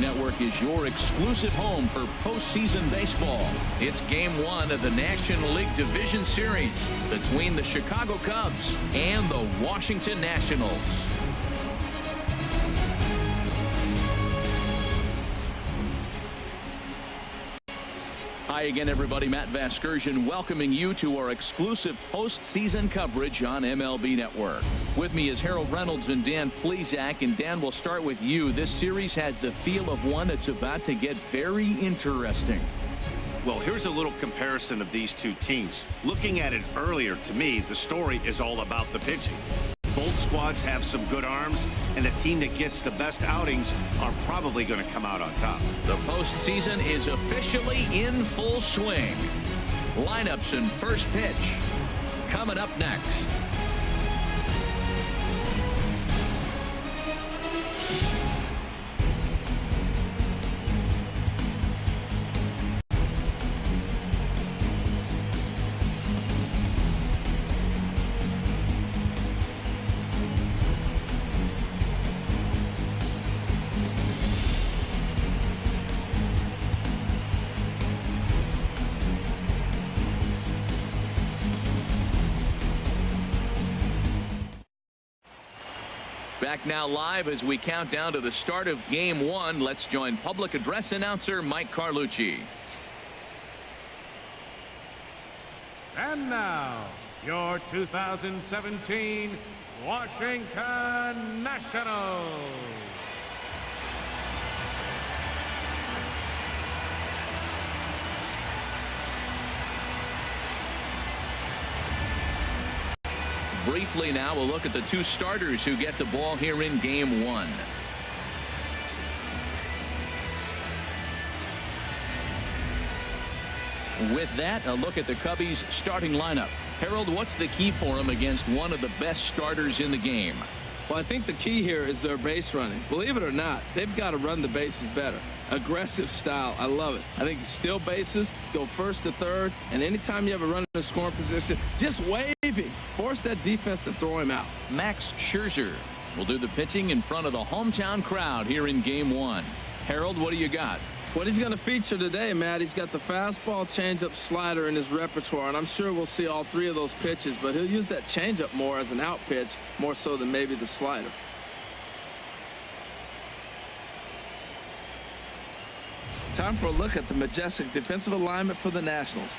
Network is your exclusive home for postseason baseball. It's Game 1 of the National League Division Series between the Chicago Cubs and the Washington Nationals. Hi again, everybody. Matt Vasgersian welcoming you to our exclusive postseason coverage on MLB Network. With me is Harold Reynolds and Dan Plesac. And Dan, we'll start with you. This series has the feel of one that's about to get very interesting. Well, here's a little comparison of these two teams. Looking at it earlier, to me, the story is all about the pitching. Both squads have some good arms, and the team that gets the best outings are probably going to come out on top. The postseason is officially in full swing. Lineups and first pitch coming up next. Back now live as we count down to the start of Game 1. Let's join public address announcer Mike Carlucci. And now, your 2017 Washington Nationals. Briefly now, we'll look at the two starters who get the ball here in Game 1. With that, a look at the Cubbies' starting lineup. Harold, what's the key for them against one of the best starters in the game? Well, I think the key here is their base running. Believe it or not, they've got to run the bases better. Aggressive style. I love it. I think you steal bases, go first to third, and anytime you have a runner in scoring position, just waving. Force that defense to throw him out. Max Scherzer will do the pitching in front of the hometown crowd here in Game 1. Harold, what do you got? What he's going to feature today, Matt, he's got the fastball, changeup, slider in his repertoire, and I'm sure we'll see all three of those pitches, but he'll use that changeup more as an out pitch, more so than maybe the slider. Time for a look at the majestic defensive alignment for the Nationals.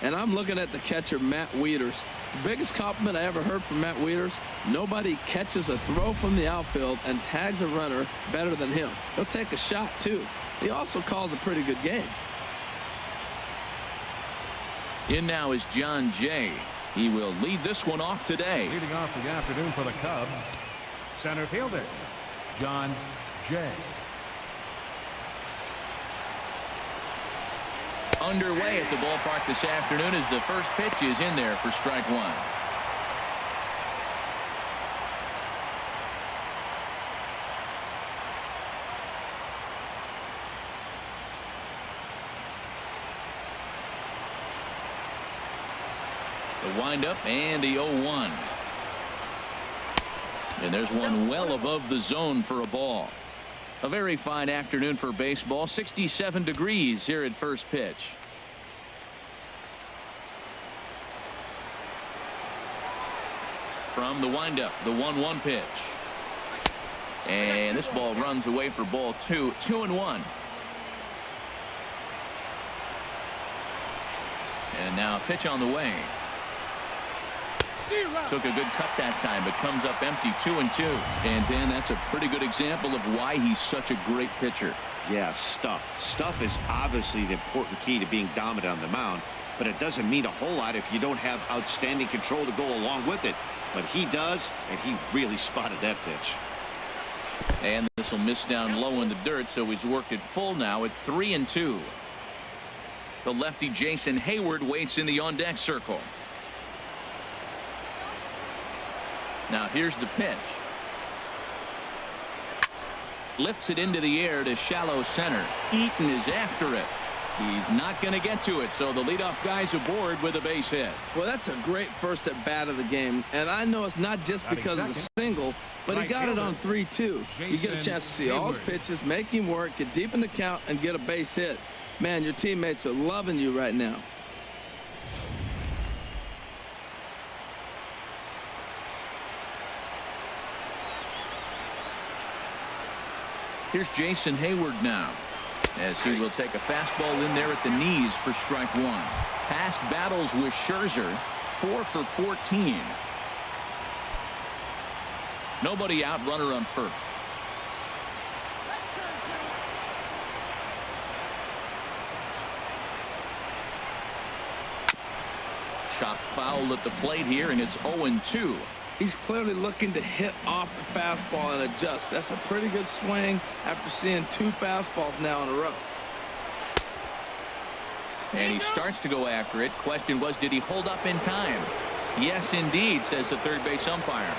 And I'm looking at the catcher, Matt Wieters. The biggest compliment I ever heard from Matt Wieters, nobody catches a throw from the outfield and tags a runner better than him. He'll take a shot, too. He also calls a pretty good game. In now is John Jay. He will lead this one off today. Leading off the afternoon for the Cubs, center fielder, John Jay. Underway at the ballpark this afternoon as the first pitch is in there for strike one. The windup and the 0-1. And there's one well above the zone for a ball. A very fine afternoon for baseball. 67 degrees here at first pitch. From the windup, the 1-1 pitch. And this ball runs away for ball 2. 2-1. And now a pitch on the way. Took a good cut that time, but comes up empty. 2-2. And Dan, that's a pretty good example of why he's such a great pitcher. Yeah, stuff. Stuff is obviously the important key to being dominant on the mound, but it doesn't mean a whole lot if you don't have outstanding control to go along with it. But he does, and he really spotted that pitch. And this will miss down low in the dirt, so he's worked it full now at 3-2. The lefty Jason Hayward waits in the on-deck circle. Now here's the pitch. Lifts it into the air to shallow center. Eaton is after it. He's not going to get to it, so the leadoff guy's aboard with a base hit. Well, that's a great first at bat of the game, and I know it's not just because of the single, but he got it on 3-2. You get a chance to see all his pitches, make him work, get deep in the count, and get a base hit. Man, your teammates are loving you right now. Here's Jason Hayward now, as he will take a fastball in there at the knees for strike one. Past battles with Scherzer, 4 for 14. Nobody out, runner on first. Chopped foul at the plate here, and it's 0-2. He's clearly looking to hit off the fastball and adjust. That's a pretty good swing after seeing 2 fastballs now in a row. And he starts to go after it. Question was, did he hold up in time? Yes, indeed, says the third base umpire.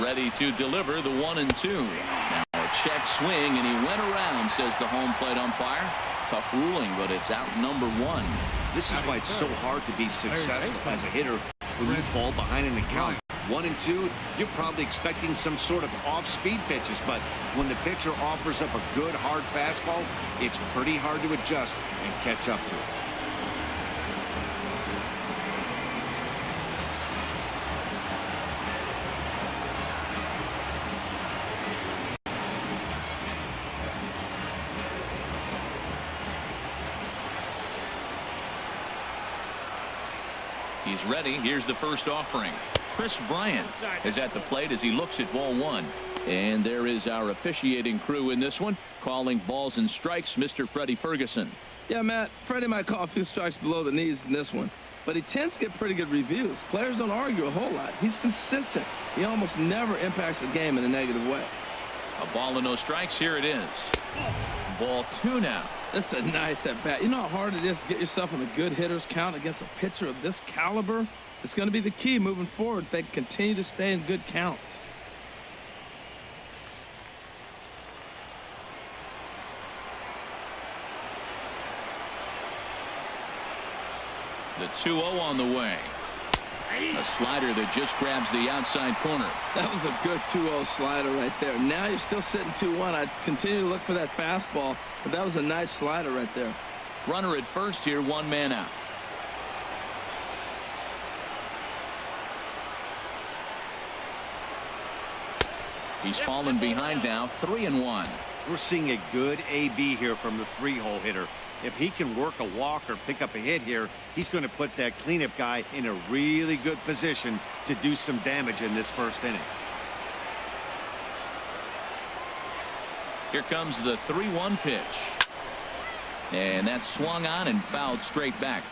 Ready to deliver the 1-2. Now a check swing, and he went around, says the home plate umpire. Tough ruling, but it's out number 1. This is why it's so hard to be successful as a hitter when you fall behind in the count. 1 and 2, you're probably expecting some sort of off-speed pitches, but when the pitcher offers up a good hard fastball, it's pretty hard to adjust and catch up to it. He's ready. Here's the first offering. Chris Bryant is at the plate as he looks at ball 1. And there is our officiating crew in this one, calling balls and strikes, Mr. Freddie Ferguson. Yeah, Matt, Freddie might call a few strikes below the knees in this one, but he tends to get pretty good reviews. Players don't argue a whole lot. He's consistent. He almost never impacts the game in a negative way. A ball and no strikes. Here it is. Ball 2 now. That's a nice at bat. You know how hard it is to get yourself in a good hitter's count against a pitcher of this caliber? It's going to be the key moving forward. They continue to stay in good counts. The 2-0 on the way. A slider that just grabs the outside corner. That was a good 2-0 slider right there. Now you're still sitting 2-1. I'd continue to look for that fastball, but that was a nice slider right there. Runner at first here, 1 man out. He's fallen behind now, 3-1. We're seeing a good AB here from the 3-hole hitter. If he can work a walk or pick up a hit here, he's going to put that cleanup guy in a really good position to do some damage in this first inning. Here comes the 3-1 pitch. And that's swung on and fouled straight back.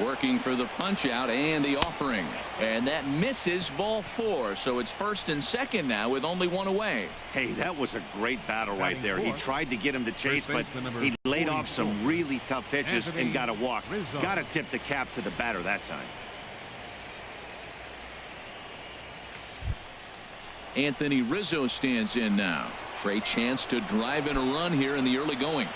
Working for the punch out and the offering, and that misses, ball 4. So it's first and second now with only 1 away. Hey, that was a great battle right there. He tried to get him to chase, but he laid off some really tough pitches and got a walk. Got to tip the cap to the batter that time. Anthony Rizzo stands in now. Great chance to drive in a run here in the early going.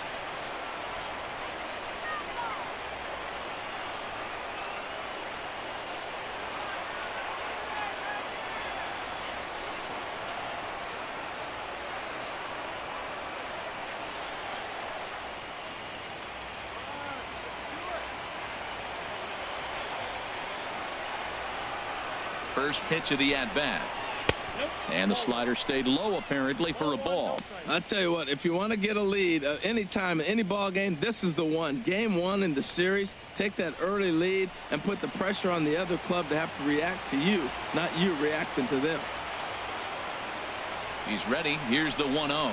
First pitch of the at-bat. And the slider stayed low, apparently, for a ball. I tell you what, if you want to get a lead anytime in any ball game, this is the one. Game 1 in the series, take that early lead and put the pressure on the other club to have to react to you, not you reacting to them. He's ready. Here's the 1-0.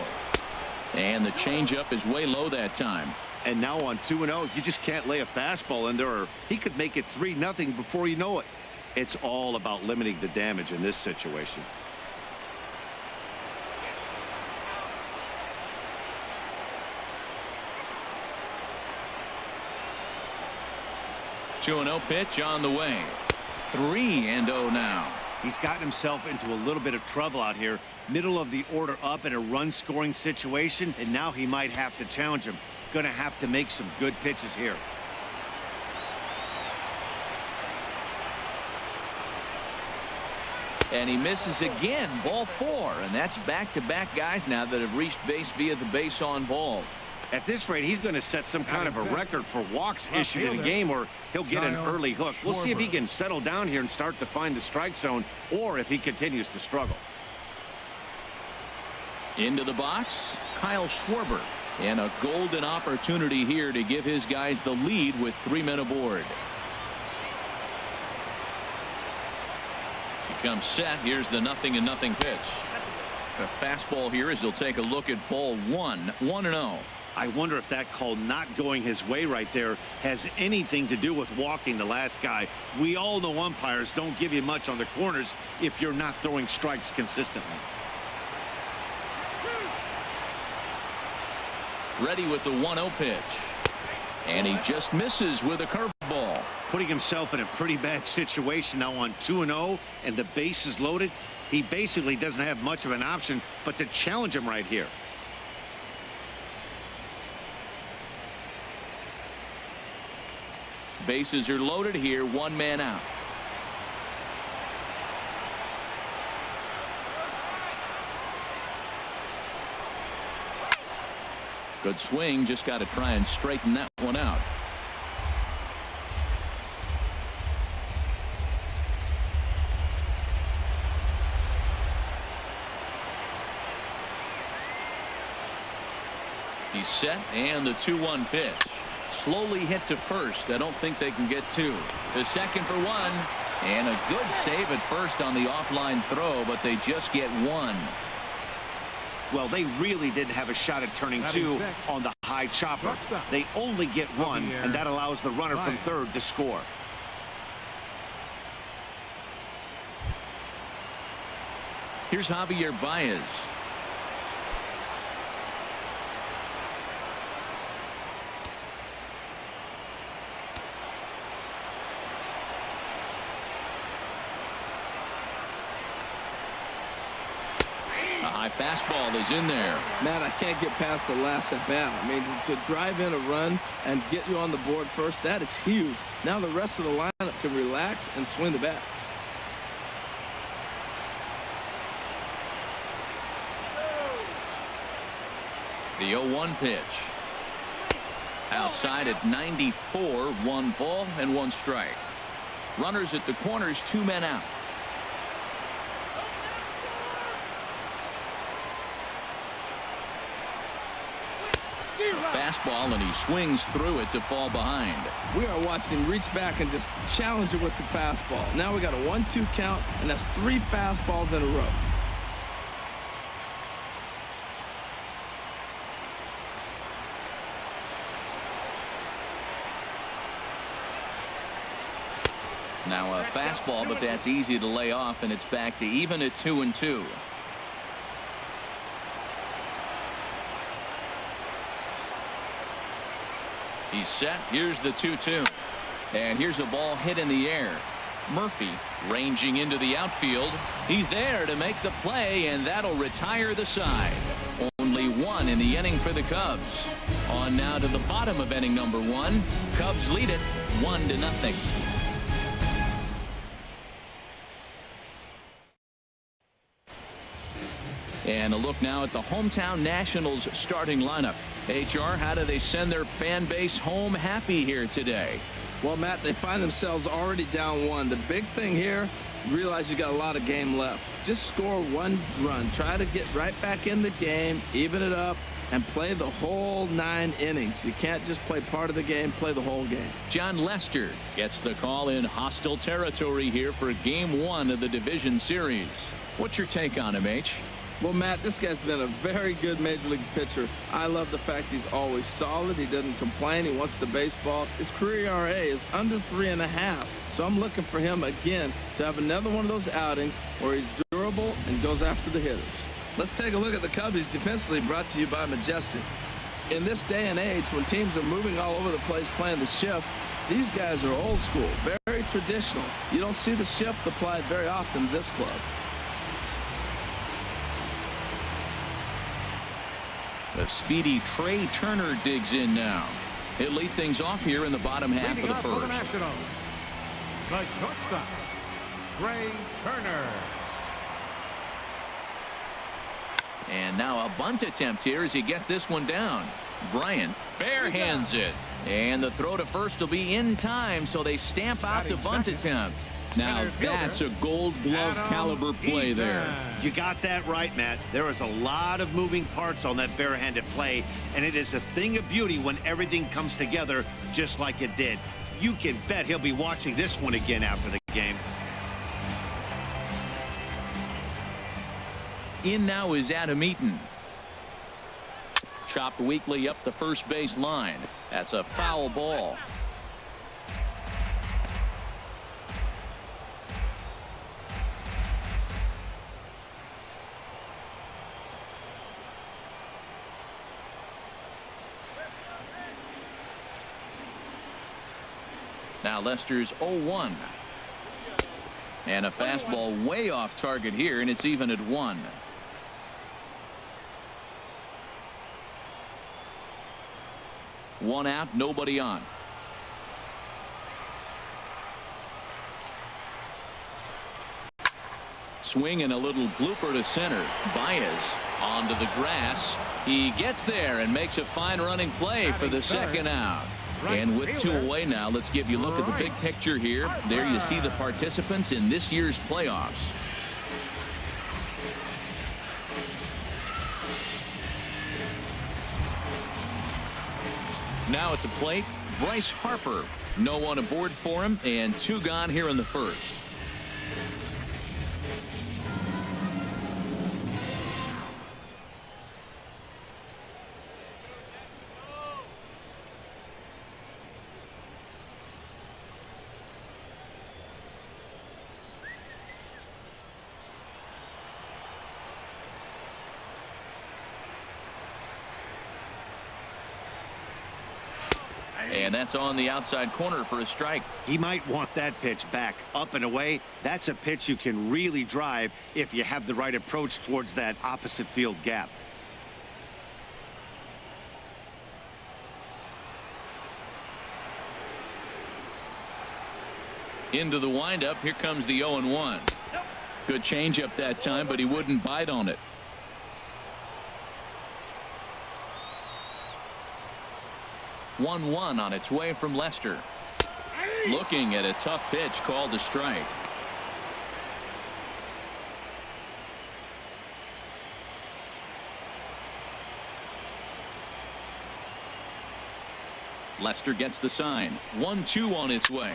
And the changeup is way low that time. And now on 2-0, you just can't lay a fastball in there, or he could make it 3-0 before you know it. It's all about limiting the damage in this situation. 2-0 pitch on the way. 3-0 now. He's gotten himself into a little bit of trouble out here. Middle of the order up in a run-scoring situation, and now he might have to challenge him. Going to have to make some good pitches here. And he misses again. Ball 4. And that's back-to-back guys now that have reached base via the base on ball. At this rate, he's going to set some kind of a record for walks issued in a game, or he'll get an early hook. We'll see if he can settle down here and start to find the strike zone, or if he continues to struggle. Into the box, Kyle Schwarber. And a golden opportunity here to give his guys the lead with 3 men aboard. He comes set. Here's the 0-0 pitch. A fastball here as he'll take a look at ball 1. 1-0. I wonder if that call not going his way right there has anything to do with walking the last guy. We all know umpires don't give you much on the corners if you're not throwing strikes consistently. Ready with the 1-0 pitch. And he just misses with a curveball. Putting himself in a pretty bad situation now on 2-0, and the base is loaded. He basically doesn't have much of an option but to challenge him right here. Bases are loaded here. 1 man out. Good swing. Just got to try and straighten that one out. He's set, and the 2-1 pitch. Slowly hit to first. I don't think they can get 2. To second for 1. And a good save at first on the offline throw, but they just get 1. Well, they really didn't have a shot at turning 2 on the high chopper. They only get 1, and that allows the runner from third to score. Here's Javier Baez. A high fastball is in there. Man, I can't get past the last at bat. I mean, to drive in a run and get you on the board first, that is huge. Now the rest of the lineup can relax and swing the bats. The 0-1 pitch. Outside at 94, 1 ball and 1 strike. Runners at the corners, 2 men out. Fastball, and he swings through it to fall behind. We are watching him reach back and just challenge it with the fastball. Now we got a 1-2 count, and that's 3 fastballs in a row. Now a fastball, but that's easy to lay off, and it's back to even at 2-2. He's set. Here's the 2-2. And here's a ball hit in the air. Murphy ranging into the outfield. He's there to make the play, and that'll retire the side. Only 1 in the inning for the Cubs. On now to the bottom of inning number 1. Cubs lead it 1-0. And a look now at the hometown Nationals starting lineup. HR, how do they send their fan base home happy here today? Well, Matt, they find themselves already down 1. The big thing here, realize you got a lot of game left. Just score 1 run. Try to get right back in the game, even it up, and play the whole 9 innings. You can't just play part of the game, play the whole game. John Lester gets the call in hostile territory here for Game 1 of the Division Series. What's your take on him, H? Well, Matt, this guy's been a very good Major League pitcher. I love the fact he's always solid. He doesn't complain. He wants the baseball. His career ERA is under 3.5. So I'm looking for him again to have another one of those outings where he's durable and goes after the hitters. Let's take a look at the Cubbies defensively, brought to you by Majestic. In this day and age, when teams are moving all over the place playing the shift, These guys are old school, very traditional. You don't see the shift applied very often to this club. The speedy Trey Turner digs in now. He'll lead things off here in the bottom half of the first. The shortstop, Trey Turner. And now a bunt attempt here as he gets this one down. Bryant barehands it. And the throw to first will be in time, so they stamp out the bunt attempt. Now that's a gold glove caliber play there. You got that right, Matt. There is a lot of moving parts on that barehanded play, and it is a thing of beauty when everything comes together just like it did. You can bet he'll be watching this one again after the game. In now is Adam Eaton. Chopped weakly up the first base line. That's a foul ball. Now Lester's 0-1. And a fastball way off target here, and it's even at 1. One out, nobody on. Swing and a little blooper to center. Baez onto the grass. He gets there and makes a fine running play for the second out. And with 2 away now, let's give you a look at the big picture here. There you see the participants in this year's playoffs. Now at the plate, Bryce Harper. No one aboard for him, and 2 gone here in the first. And that's on the outside corner for a strike. He might want that pitch back up and away. That's a pitch you can really drive if you have the right approach towards that opposite field gap. Into the windup. Here comes the 0-1. Good changeup that time, but he wouldn't bite on it. 1-1 on its way from Lester. Looking at a tough pitch called a strike. Lester gets the sign. 1-2 on its way.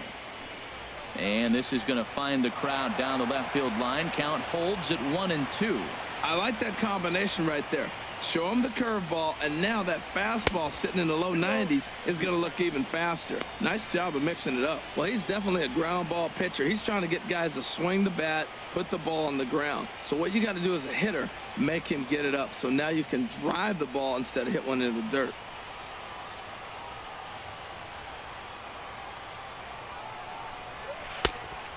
And this is going to find the crowd down the left field line. Count holds at 1-2. I like that combination right there. Show him the curveball, and now that fastball sitting in the low 90s is going to look even faster. Nice job of mixing it up. Well, he's definitely a ground ball pitcher. He's trying to get guys to swing the bat, put the ball on the ground. So what you got to do as a hitter, make him get it up. So now you can drive the ball instead of hit one into the dirt.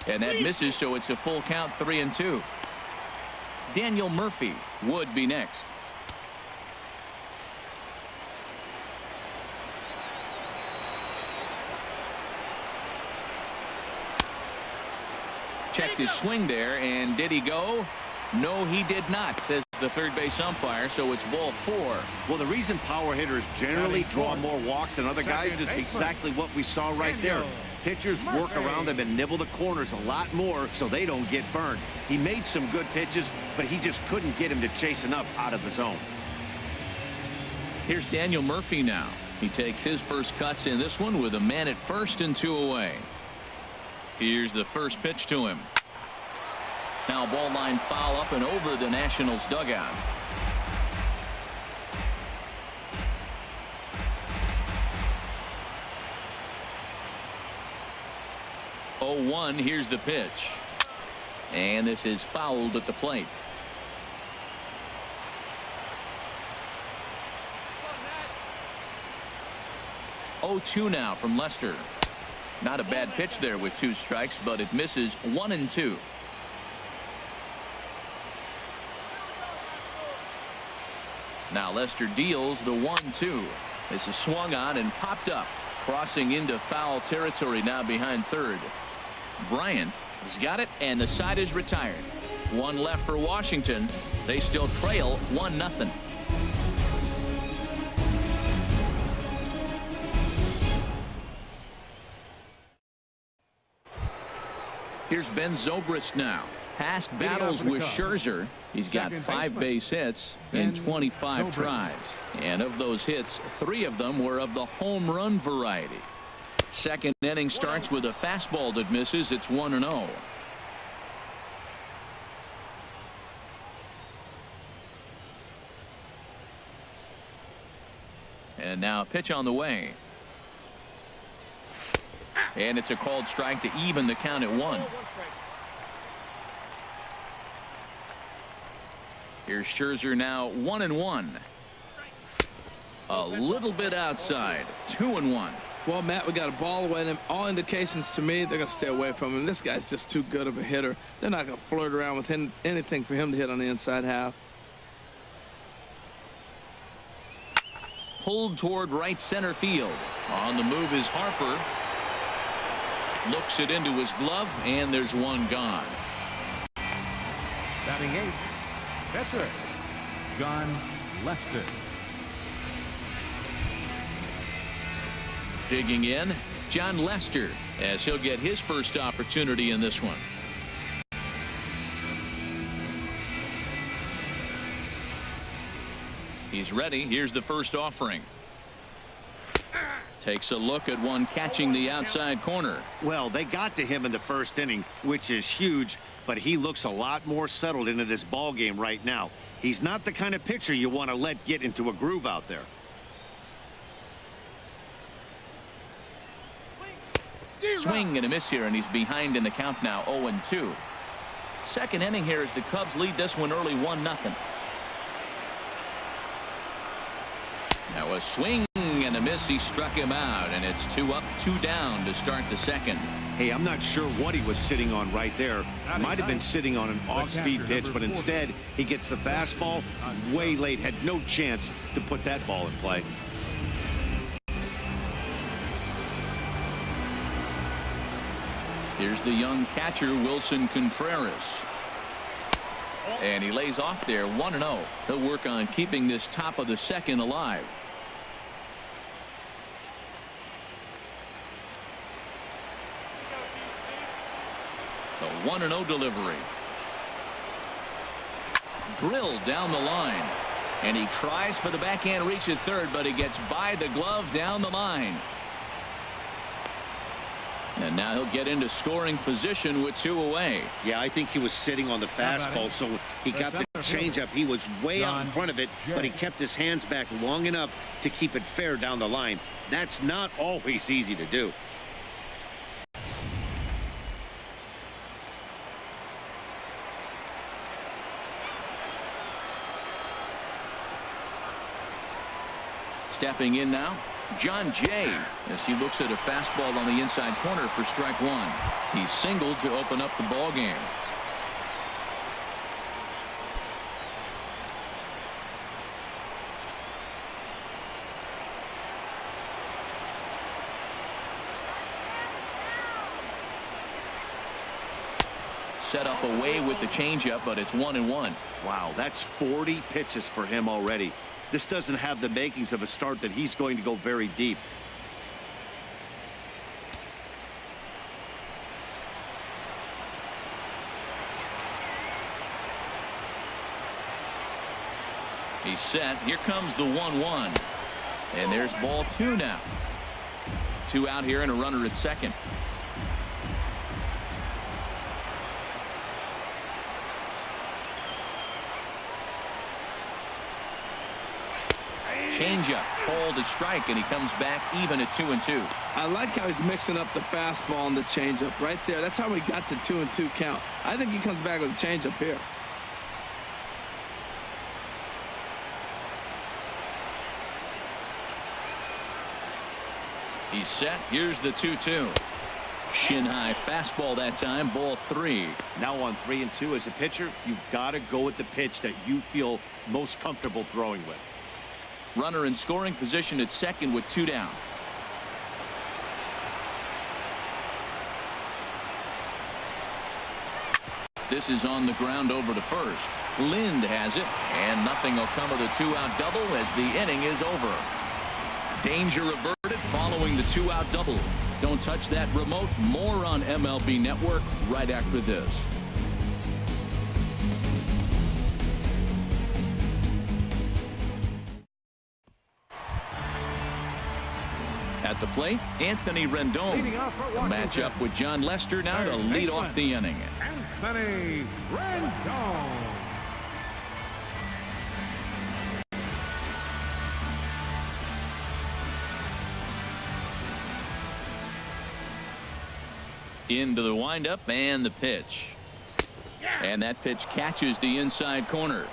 And that misses, so it's a full count, 3-2. Daniel Murphy would be next. Checked his swing there, and did he go? No, he did not, says the third base umpire, so it's ball 4. Well, the reason power hitters generally draw more walks than other guys is exactly what we saw right there. Pitchers work around them and nibble the corners a lot more so they don't get burned. He made some good pitches, but he just couldn't get him to chase enough out of the zone. Here's Daniel Murphy now. He takes his first cuts in this one with a man at first and 2 away. Here's the first pitch to him. Now ball line foul up and over the Nationals dugout. Oh, 1. Here's the pitch. And this is fouled at the plate. Oh, 2 now from Lester. Not a bad pitch there with 2 strikes, but it misses 1-2. Now Lester deals the 1-2. This is swung on and popped up, crossing into foul territory now behind third. Bryant has got it, and the side is retired. 1 left for Washington. They still trail 1-0. Here's Ben Zobrist now. Past battles with Scherzer. He's got 5 base hits in 25 tries. And of those hits, 3 of them were of the home run variety. Second inning starts with a fastball that misses. It's 1-0. And now a pitch on the way. And it's a called strike to even the count at 1. Here's Scherzer now 1-1. A little bit outside. 2-1. Well, Matt, we got a ball away, and all indications to me they're going to stay away from him. This guy's just too good of a hitter. They're not going to flirt around with anything for him to hit on the inside half. Pulled toward right center field. On the move is Harper. Looks it into his glove, and there's 1 gone. Batting 8th, pitcher, John Lester. Digging in, John Lester, as he'll get his first opportunity in this one. He's ready. Here's the first offering. Takes a look at one catching the outside corner. Well, they got to him in the first inning, which is huge, but he looks a lot more settled into this ball game right now. He's not the kind of pitcher you want to let get into a groove out there. Swing and a miss here, and he's behind in the count now, 0-2. Second inning here as the Cubs lead this one early 1-0. Now a swing and a miss. He struck him out, and it's 2 up, 2 down to start the second. Hey, I'm not sure what he was sitting on right there. Might have been sitting on an off-speed pitch, but instead he gets the fastball way late. Had no chance to put that ball in play. Here's the young catcher, Wilson Contreras. And he lays off there, 1-0. He'll work on keeping this top of the second alive. The 1-0 delivery. Drilled down the line. And he tries for the backhand reach at third, but he gets by the glove down the line. And now he'll get into scoring position with 2 away. Yeah, I think he was sitting on the fastball, so he got the changeup. He was way out in front of it, but he kept his hands back long enough to keep it fair down the line. That's not always easy to do. Stepping in now, John Jay, as he looks at a fastball on the inside corner for strike 1. He singled to open up the ball game. Set up away with the changeup, but it's 1-1. Wow, that's 40 pitches for him already. This doesn't have the makings of a start that he's going to go very deep. He's set. Here comes the 1-1. And there's ball 2 now. 2 out here and a runner at second. Changeup, called a strike, and he comes back even at 2-2. I like how he's mixing up the fastball and the changeup right there. That's how we got the 2-2 count. I think he comes back with a changeup here. He's set. Here's the 2-2. Shin high fastball that time, ball 3. Now on 3-2 as a pitcher, you've got to go with the pitch that you feel most comfortable throwing with. Runner in scoring position at second with 2 down. This is on the ground over to first. Lind has it, and nothing will come of the 2-out double as the inning is over. Danger averted following the 2-out double. Don't touch that remote. More on MLB Network right after this. At the plate, Anthony Rendon. A matchup with John Lester now to lead off the inning. Anthony Rendon. Into the windup and the pitch. And that pitch catches the inside corner.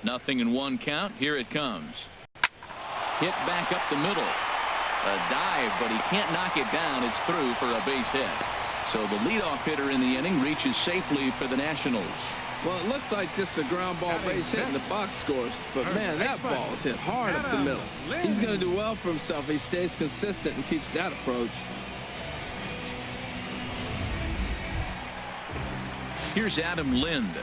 Nothing in 1 count. Here it comes. Hit back up the middle. A dive, but he can't knock it down. It's through for a base hit. So the leadoff hitter in the inning reaches safely for the Nationals. Well, it looks like just a ground ball base hit and the box scores. But, man, that ball is hit hard up the middle. He's going to do well for himself if he stays consistent and keeps that approach. Here's Adam Lind.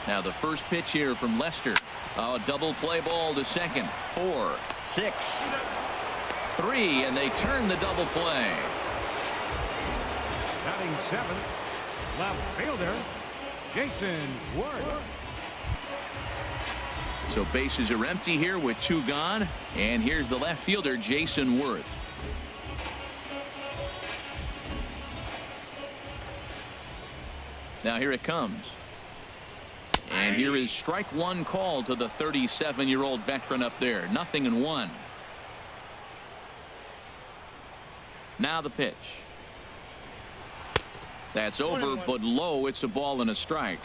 Now the first pitch here from Lester. A double play ball to second. 4, 6, 3, and they turn the double play. Batting 7th, left fielder, Jason Worth. So bases are empty here with 2 gone. And here's the left fielder, Jason Worth. Now here it comes. And here is strike 1 call to the 37-year-old veteran up there. Nothing in 1. Now the pitch. That's over, but low. It's a ball and a strike.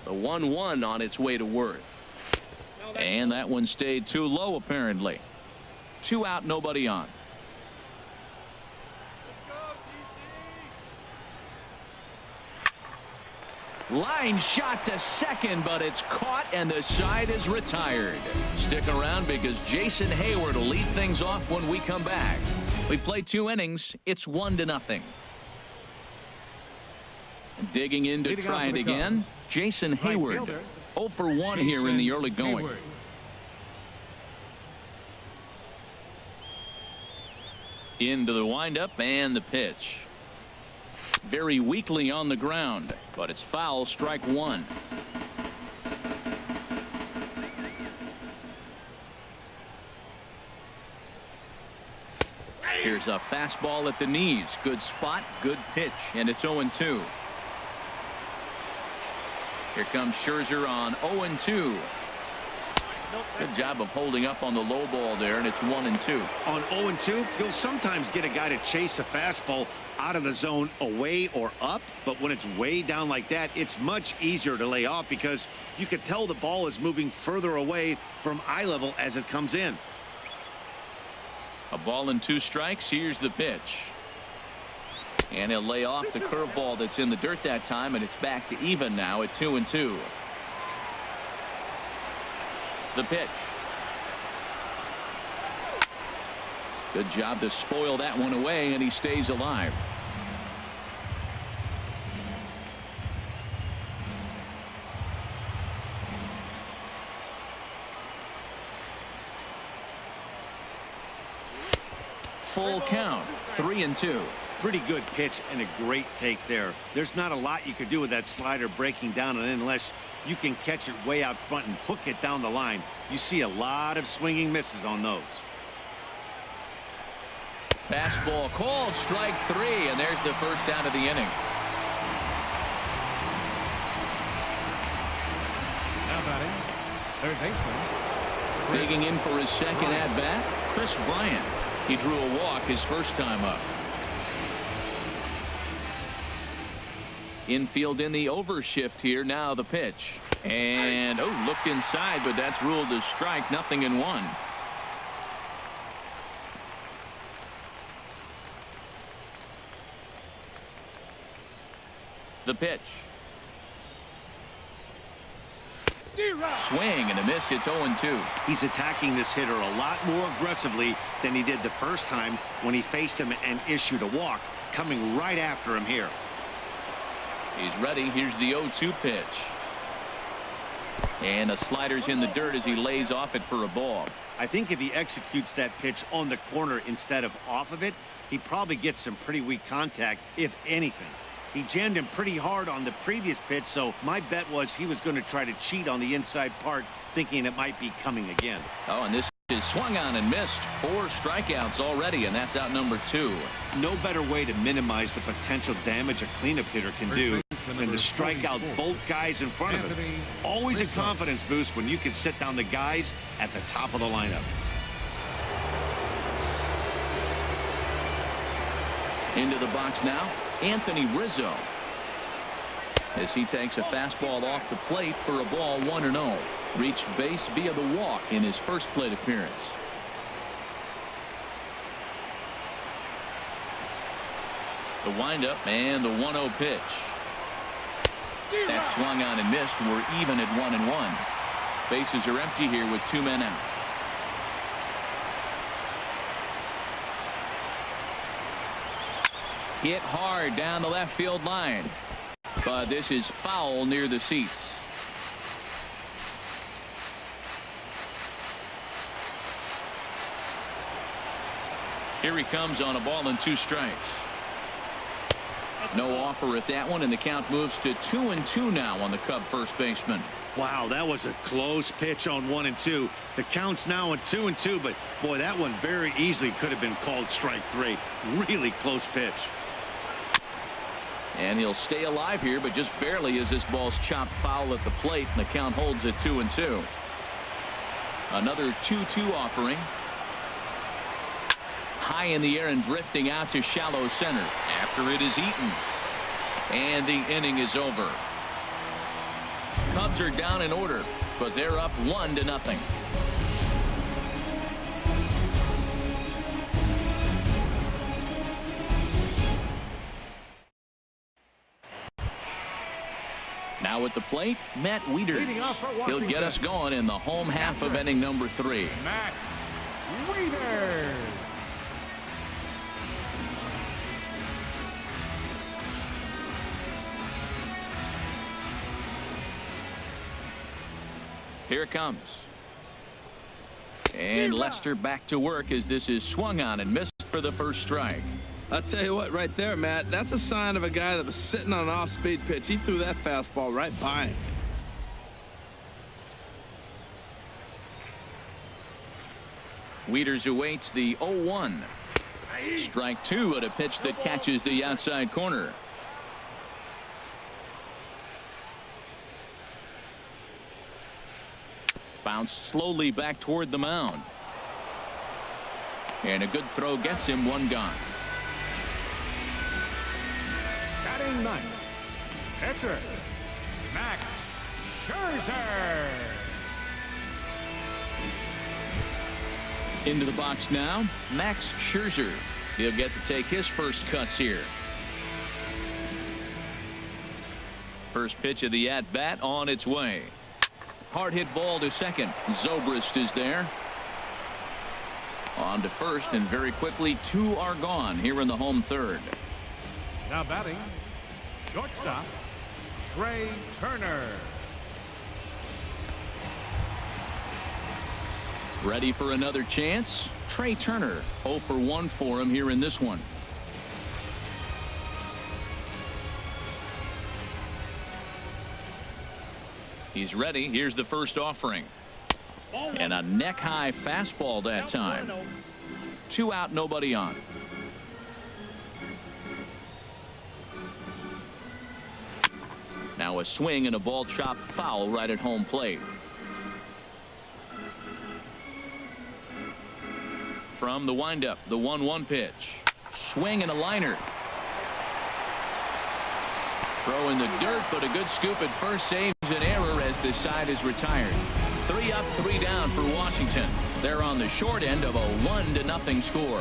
The 1-1 on its way to Worth. And that one stayed too low, apparently. 2 out, nobody on. Line shot to second, but it's caught and the side is retired. Stick around because Jason Hayward will lead things off when we come back. We played 2 innings. It's 1-0. Digging in to try it again, Jason Hayward. 0 for 1 here in the early going. Into the windup and the pitch. Very weakly on the ground, but it's foul. Strike 1. Here's a fastball at the knees. Good spot, good pitch, and it's 0-2. Here comes Scherzer on 0-2. Good job of holding up on the low ball there, and it's 1-2. On 0-2, you'll sometimes get a guy to chase a fastball out of the zone away or up, but when it's way down like that, it's much easier to lay off because you can tell the ball is moving further away from eye level as it comes in. A ball and 2 strikes. Here's the pitch. And he'll lay off the curveball that's in the dirt that time, and it's back to even now at 2-2. The pitch. Good job to spoil that one away, and he stays alive. Full count. 3-2. Pretty good pitch and a great take there. There's not a lot you could do with that slider breaking down and in unless you can catch it way out front and hook it down the line. You see a lot of swinging misses on those. Fastball called, strike 3, and there's the first out of the inning. Now batting, third baseman. Digging in for his second at-bat, Chris Bryant. He drew a walk his first time up. Infield in the overshift here. Now the pitch. And, looked inside, but that's ruled as strike. 0-1. The pitch. Swing and a miss. It's 0-2. He's attacking this hitter a lot more aggressively than he did the first time when he faced him and issued a walk, coming right after him here. He's ready. Here's the 0-2 pitch. And a slider's in the dirt as he lays off it for a ball. I think if he executes that pitch on the corner instead of off of it, he probably gets some pretty weak contact, if anything. He jammed him pretty hard on the previous pitch, so my bet was he was going to try to cheat on the inside part, thinking it might be coming again. Oh, and this is swung on and missed. 4 strikeouts already, and that's out number 2. No better way to minimize the potential damage a cleanup hitter can do than to strike out both guys in front of him. Always a confidence boost when you can sit down the guys at the top of the lineup. Into the box now, Anthony Rizzo. As he takes a fastball off the plate for a ball, 1-0. Reached base via the walk in his first plate appearance. The windup and the 1-0 pitch. That swung on and missed. We're even at 1-1. Bases are empty here with 2 men out. Hit hard down the left field line. But this is foul near the seats. Here he comes on a ball and 2 strikes. No offer at that one, and the count moves to 2-2 now on the Cub first baseman. Wow, that was a close pitch on 1-2. The count's now at 2-2, but boy, that one very easily could have been called strike 3. Really close pitch. And he'll stay alive here, but just barely as this ball's chopped foul at the plate, and the count holds at 2-2. Another 2-2 offering. High in the air and drifting out to shallow center after it is eaten. And the inning is over. Cubs are down in order, but they're up 1-0. Now at the plate, Matt Wieters. He'll get us going in the home half of inning number 3. Matt Wieters. Here it comes. And Lester back to work as this is swung on and missed for the first strike. I'll tell you what, right there, Matt, that's a sign of a guy that was sitting on an off-speed pitch. He threw that fastball right by him. Wieters awaits the 0-1. Strike 2 at a pitch that catches the outside corner. Bounced slowly back toward the mound. And a good throw gets him 1 gone. Batting 9th, pitcher Max Scherzer. Into the box now, Max Scherzer. He'll get to take his first cuts here. First pitch of the at-bat on its way. Hard hit ball to second. Zobrist is there. On to first, and very quickly 2 are gone here in the home third. Now batting, shortstop Trey Turner. Ready for another chance. Trey Turner 0 for 1 for him here in this one. He's ready. Here's the first offering. And a neck-high fastball that time. 2 out, nobody on. Now a swing and a ball chopped foul right at home plate. From the windup, the 1-1 pitch. Swing and a liner. Throw in the dirt, but a good scoop at first saves an error as this side is retired. 3 up, 3 down for Washington. They're on the short end of a 1-0 score.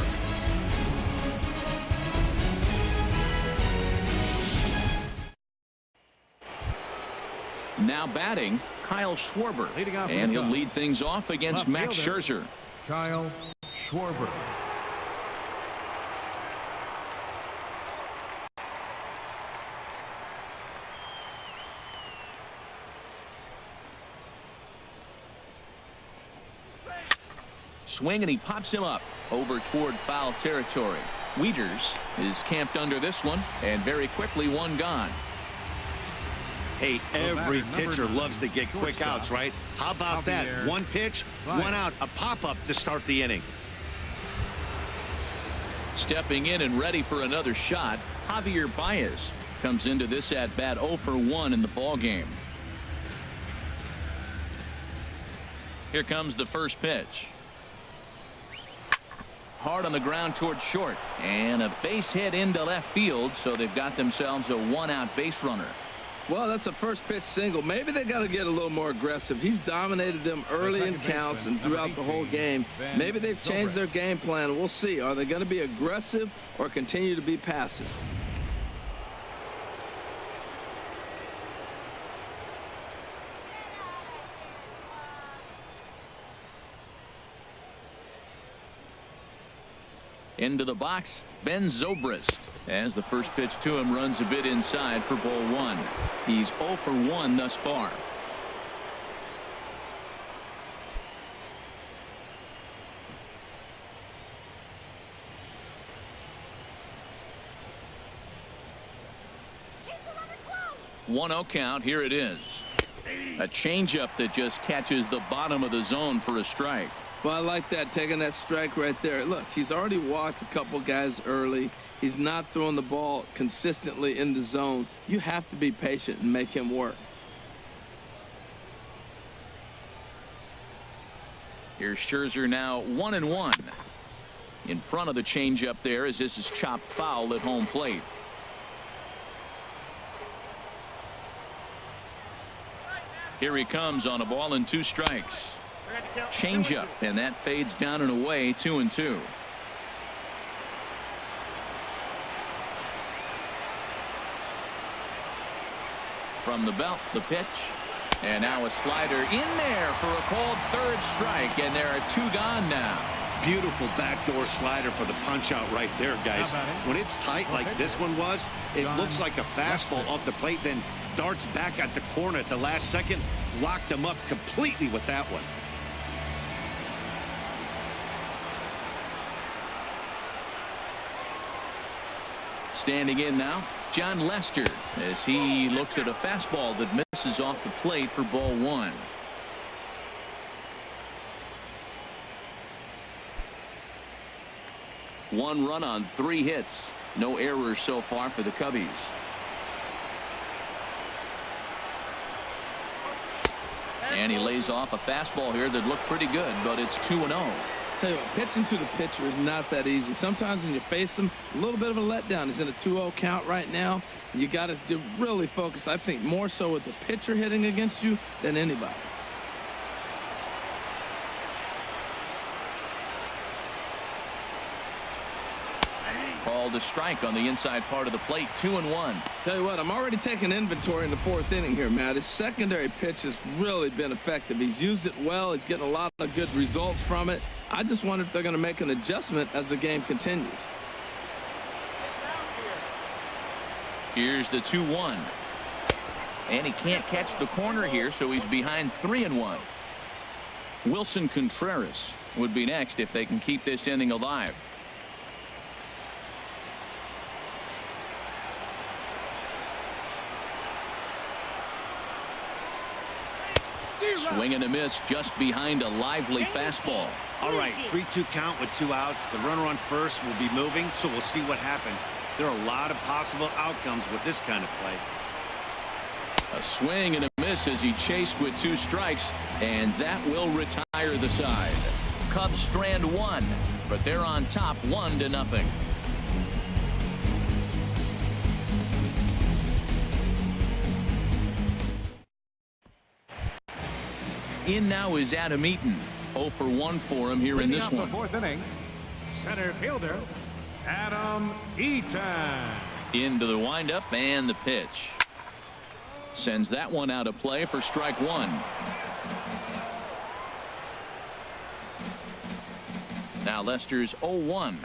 Now batting, Kyle Schwarber, and he'll lead things off against Max Scherzer. Kyle Schwarber. Swing, and he pops him up over toward foul territory. Wieters is camped under this one, and very quickly one gone. Hey, every pitcher loves to get quick outs, right? How about that? One pitch, one out, a pop-up to start the inning. Stepping in and ready for another shot, Javier Baez comes into this at-bat 0 for 1 in the ball game. Here comes the first pitch. Hard on the ground towards short, and a base hit into left field, so they've got themselves a 1-out base runner. Well, that's a first pitch single. Maybe they got to get a little more aggressive. He's dominated them early in counts and throughout the whole game. Maybe they've changed their game plan. We'll see. Are they going to be aggressive or continue to be passive? Into the box, Ben Zobrist, as the first pitch to him runs a bit inside for ball 1. He's 0 for 1 thus far. One 0 count. Here it is. A changeup that just catches the bottom of the zone for a strike. Well, I like that, taking that strike right there. Look, he's already walked a couple guys early. He's not throwing the ball consistently in the zone. You have to be patient and make him work. Here's Scherzer now 1-1. In front of the changeup there as this is chopped foul at home plate. Here he comes on a ball and 2 strikes. Changeup, and that fades down and away. 2-2. From the belt, the pitch, and now a slider in there for a called third strike, and there are 2 gone now. Beautiful backdoor slider for the punch out right there, guys. When it's tight like this one was, it looks like a fastball off the plate, then darts back at the corner at the last second. Locked him up completely with that one. Standing in now, John Lester, as he looks at a fastball that misses off the plate for ball 1. One run on 3 hits. No errors so far for the Cubbies. And he lays off a fastball here that looked pretty good, but it's 2-0. Tell you what, pitching to the pitcher is not that easy. Sometimes when you face him, a little bit of a letdown. He's in a 2-0 count right now. You got to really focus, I think, more so with the pitcher hitting against you than anybody. Called a strike on the inside part of the plate. 2-1. Tell you what, I'm already taking inventory in the 4th inning here, Matt. His secondary pitch has really been effective. He's used it well. He's getting a lot of good results from it. I just wonder if they're going to make an adjustment as the game continues. Here's the 2-1. And he can't catch the corner here, so he's behind 3-1. Wilson Contreras would be next if they can keep this inning alive. Swing and a miss just behind a lively fastball. All right, 3-2 count with 2 outs. The runner on first will be moving, so we'll see what happens. There are a lot of possible outcomes with this kind of play. A swing and a miss as he chased with 2 strikes, and that will retire the side. Cubs strand 1, but they're on top 1-0. In now is Adam Eaton. 0 for 1 for him here in this one. The 4th inning, center fielder Adam Eaton. Into the windup and the pitch. Sends that one out of play for strike 1. Now Lester's 0-1.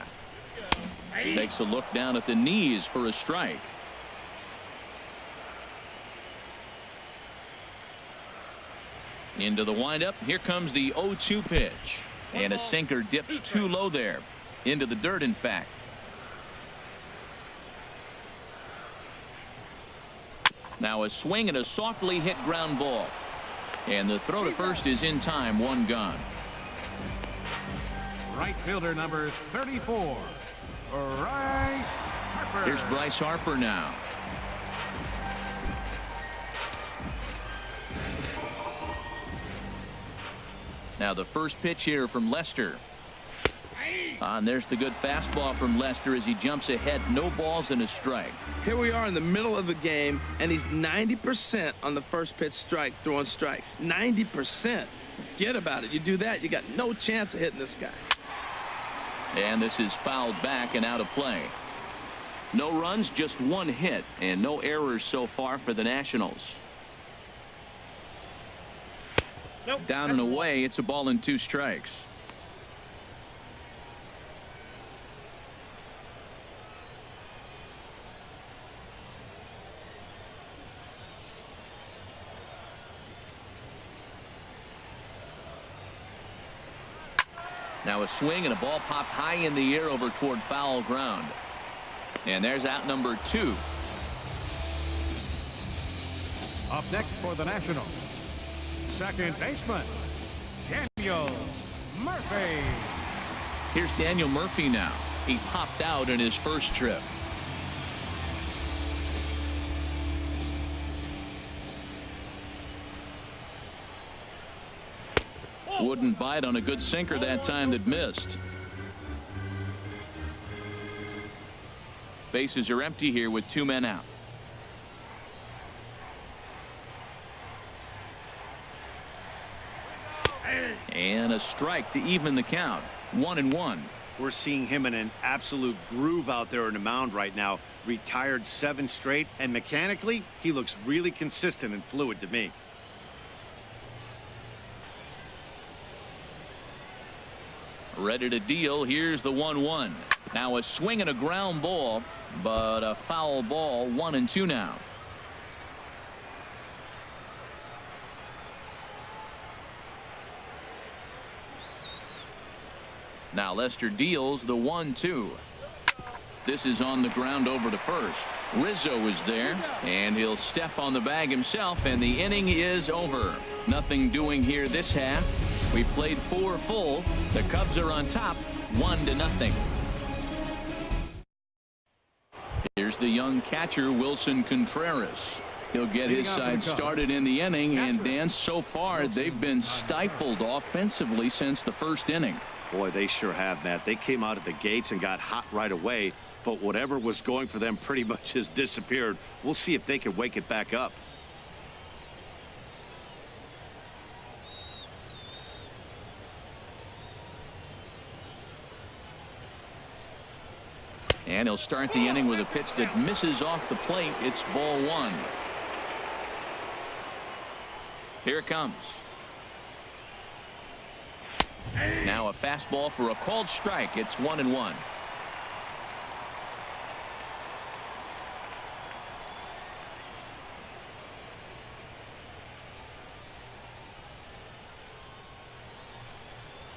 Takes a look down at the knees for a strike. Into the windup. Here comes the 0-2 pitch. And a sinker dips too low there. Into the dirt, in fact. Now a swing and a softly hit ground ball. And the throw to first is in time. 1 gone. Right fielder number 34, Bryce Harper. Here's Bryce Harper now. Now the first pitch here from Lester. And there's the good fastball from Lester as he jumps ahead. No balls and a strike. Here we are in the middle of the game, and he's 90% on the first pitch strike, throwing strikes. 90%. Forget about it. You do that, you got no chance of hitting this guy. And this is fouled back and out of play. No runs, just 1 hit, and no errors so far for the Nationals. Nope, down and away. It's a ball and 2 strikes. Now a swing and a ball popped high in the air over toward foul ground. And there's out number 2. Up next for the Nationals, second baseman Daniel Murphy. Here's Daniel Murphy now. He popped out in his first trip. Wouldn't bite on a good sinker that time that missed. Bases are empty here with 2 men out. And a strike to even the count. 1-1. We're seeing him in an absolute groove out there on the mound right now. Retired 7 straight, and mechanically he looks really consistent and fluid to me. Ready to deal. Here's the 1-1. Now a swing and a ground ball, but a foul ball. 1-2 now. Now Lester deals the 1-2. This is on the ground over to first. Rizzo is there, and he'll step on the bag himself, and the inning is over. Nothing doing here this half. We played 4 full. The Cubs are on top 1-0. Here's the young catcher Wilson Contreras. He'll get his side started in the inning, and Dan, so far they've been stifled offensively since the first inning. Boy, they sure have, Matt. They came out of the gates and got hot right away, but whatever was going for them pretty much has disappeared. We'll see if they can wake it back up. And he'll start the inning with a pitch that misses off the plate. It's ball 1. Here it comes. Now a fastball for a called strike. It's 1-1.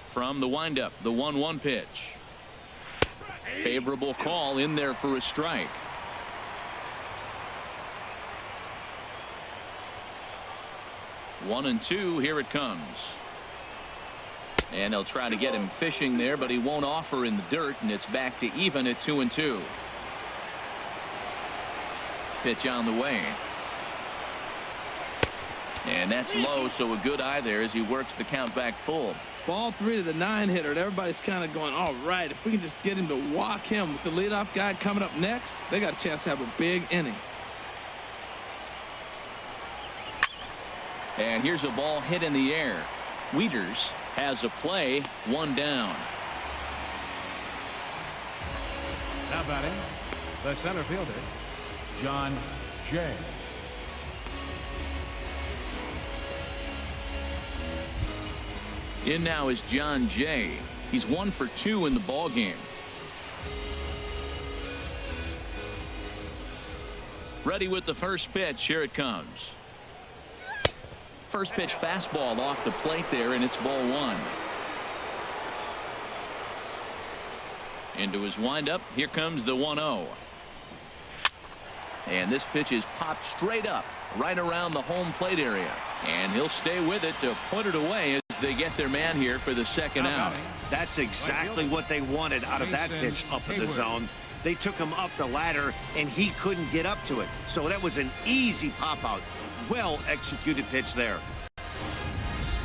From the windup, the 1-1 pitch. Favorable call in there for a strike. One and 2. Here it comes. And they'll try to get him fishing there, but he won't offer in the dirt, and it's back to even at 2-2. Pitch on the way. And that's low, so a good eye there as he works the count back full. Ball 3 to the 9 hitter, and everybody's kind of going, all right, if we can just get him to walk him with the leadoff guy coming up next, they got a chance to have a big inning. And here's a ball hit in the air. Wieters has a play, 1 down. Now batting, the center fielder, John Jay. In now is John Jay. He's 1 for 2 in the ball game. Ready with the first pitch. Here it comes. First pitch fastball off the plate there, and it's ball 1. Into his windup. Here comes the 1-0. And this pitch is popped straight up right around the home plate area. And he'll stay with it to put it away as they get their man here for the second out. That's exactly what they wanted out of that pitch up in the zone. They took him up the ladder, and he couldn't get up to it. So that was an easy pop-out. Well-executed pitch there.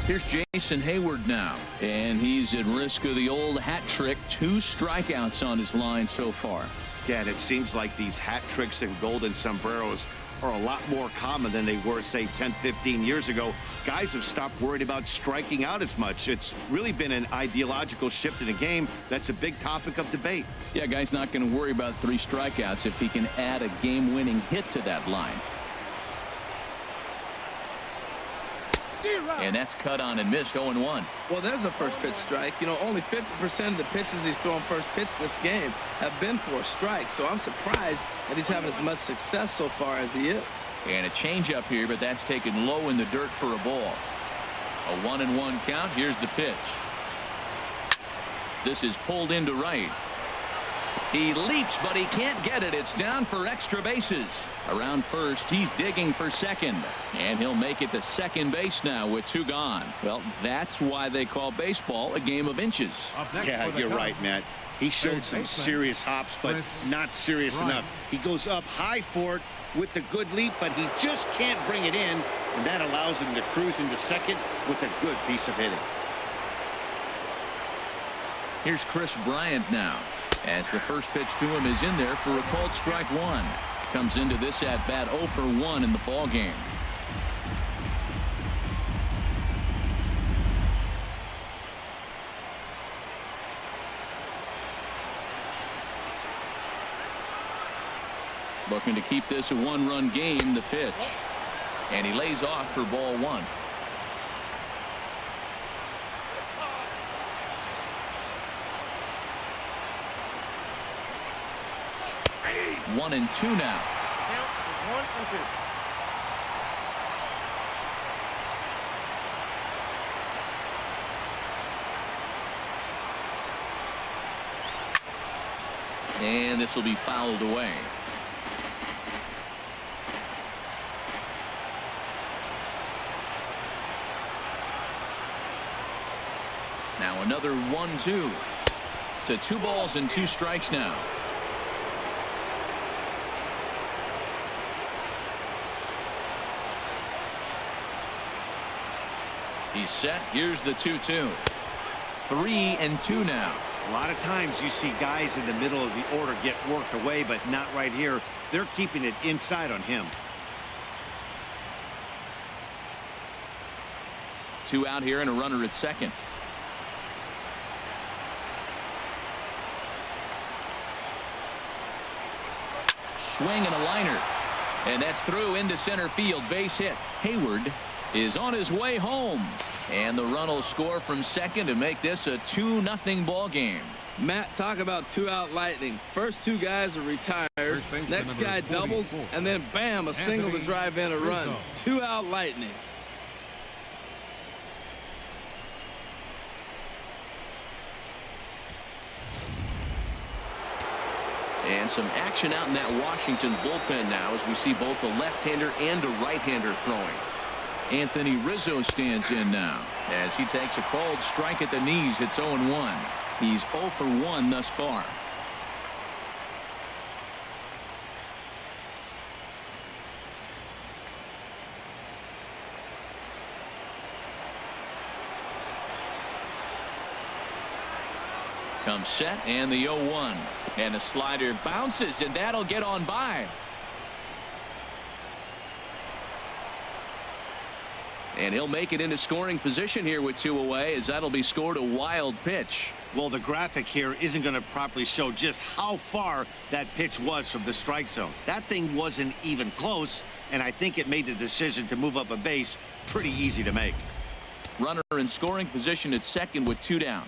Here's Jason Hayward now, and he's at risk of the old hat trick. 2 strikeouts on his line so far. Again, it seems like these hat tricks and golden sombreros are a lot more common than they were, say, 10, 15 years ago. Guys have stopped worried about striking out as much. It's really been an ideological shift in the game. That's a big topic of debate. Yeah, guy's not going to worry about 3 strikeouts if he can add a game-winning hit to that line. And that's cut on and missed. 0-1. Well, there's a first pitch strike. You know, only 50% of the pitches he's thrown first pitch this game have been for a strike. So I'm surprised that he's having as much success so far as he is. And a changeup here, but that's taken low in the dirt for a ball. A 1-1 count. Here's the pitch. This is pulled into right. He leaps, but he can't get it. It's down for extra bases. Around first, he's digging for second. And he'll make it to second base now with 2 gone. Well, that's why they call baseball a game of inches. Yeah, you're right, Matt. He showed some serious hops, but not serious enough. He goes up high for it with the good leap, but he just can't bring it in. And that allows him to cruise into second with a good piece of hitting. Here's Chris Bryant now, as the first pitch to him is in there for a called strike 1. Comes into this at bat 0 for 1 in the ball game. Looking to keep this a 1-run game. The pitch, and he lays off for ball 1. 1-2 now. Count is 1-2. And this will be fouled away. Now another 1-2 to 2 balls and 2 strikes now. He's set. Here's the 2-2. 3-2 now. A lot of times you see guys in the middle of the order get worked away, but not right here. They're keeping it inside on him. 2 out here and a runner at second. Swing and a liner. And that's through into center field. Base hit. Hayward is on his way home. And the run will score from second to make this a 2-0 ball game. Matt, talk about 2-out lightning. First 2 guys are retired. Next guy doubles, and then bam, a single to drive in a run. 2-out lightning. And some action out in that Washington bullpen now as we see both a left-hander and a right-hander throwing. Anthony Rizzo stands in now as he takes a called strike at the knees. It's 0-1. He's 0 for 1 thus far. Comes set and the 0-1. And a slider bounces, and that'll get on by. And he'll make it into scoring position here with 2 away, as that'll be scored a wild pitch. Well, the graphic here isn't going to properly show just how far that pitch was from the strike zone. That thing wasn't even close, and I think it made the decision to move up a base pretty easy to make. Runner in scoring position at second with 2 down.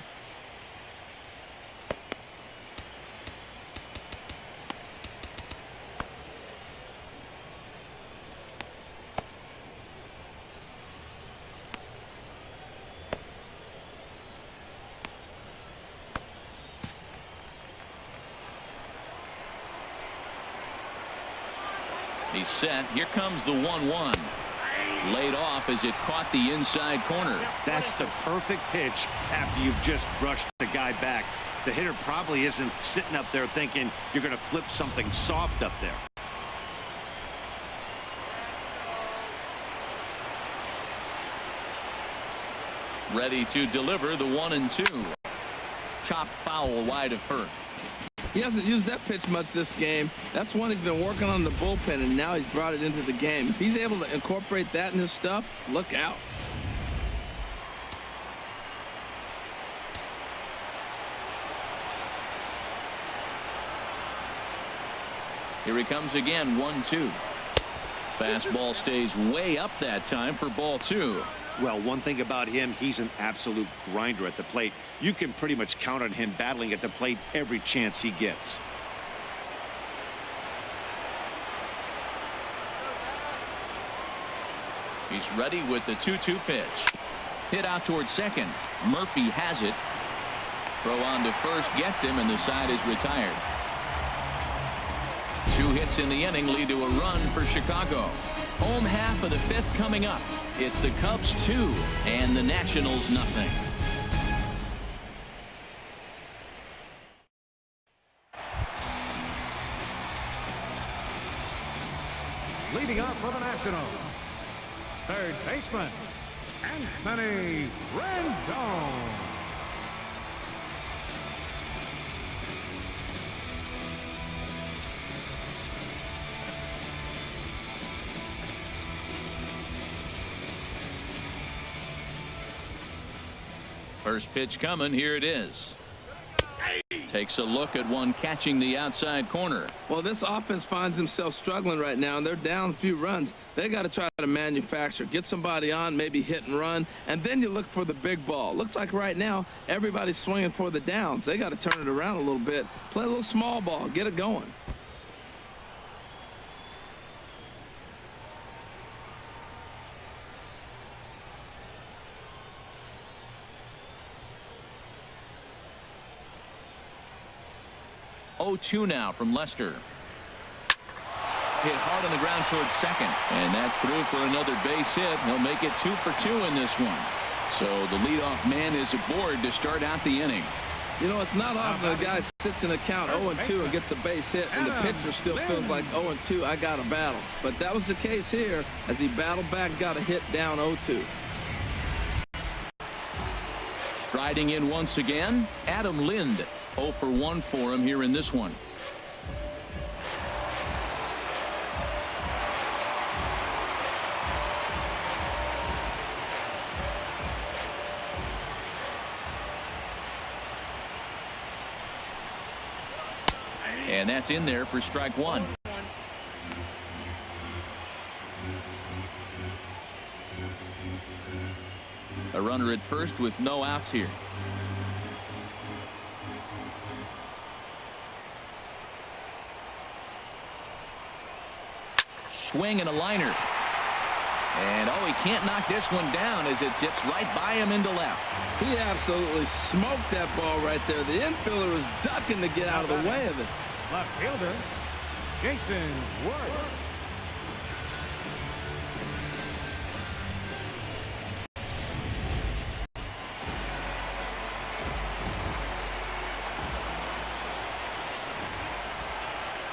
He's set. Here comes the 1-1. Laid off as it caught the inside corner. That's the perfect pitch after you've just brushed the guy back. The hitter probably isn't sitting up there thinking you're going to flip something soft up there. Ready to deliver the 1-2. Chopped foul wide of first. He hasn't used that pitch much this game. That's one he's been working on the bullpen, and now he's brought it into the game. If he's able to incorporate that in his stuff, look out. Here he comes again, 1-2. Fastball stays way up that time for ball 2. Well, one thing about him, he's an absolute grinder at the plate. You can pretty much count on him battling at the plate every chance he gets. He's ready with the 2-2 pitch. Hit out towards second. Murphy has it. Throw on to first gets him, and the side is retired. 2 hits in the inning lead to a run for Chicago. Home half of the 5th coming up. It's the Cubs 2 and the Nationals nothing. Leading up for the Nationals, third baseman, Anthony Rendon. First pitch coming. Here it is. Takes a look at one catching the outside corner. Well, this offense finds themselves struggling right now, and they're down a few runs. They got to try to manufacture, get somebody on, maybe hit and run, and then you look for the big ball. Looks like right now everybody's swinging for the downs. They got to turn it around a little bit, play a little small ball, get it going. Oh-2 now from Lester. Hit hard on the ground towards second, and that's through for another base hit. He'll make it 2 for 2 in this one. So the leadoff man is aboard to start out the inning. You know, it's not often a guy sits in a count 0-2 and gets a base hit, and the pitcher still feels like 0-2, I got a battle. But that was the case here as he battled back, got a hit down 0-2. Striding in once again, Adam Lind. 0 for 1 for him here in this one. And that's in there for strike 1. A runner at first with no outs here. Swing and a liner. And oh, he can't knock this one down as it zips right by him into left. He absolutely smoked that ball right there. The infielder was ducking to get out of the way of it. Left fielder, Jason Worth.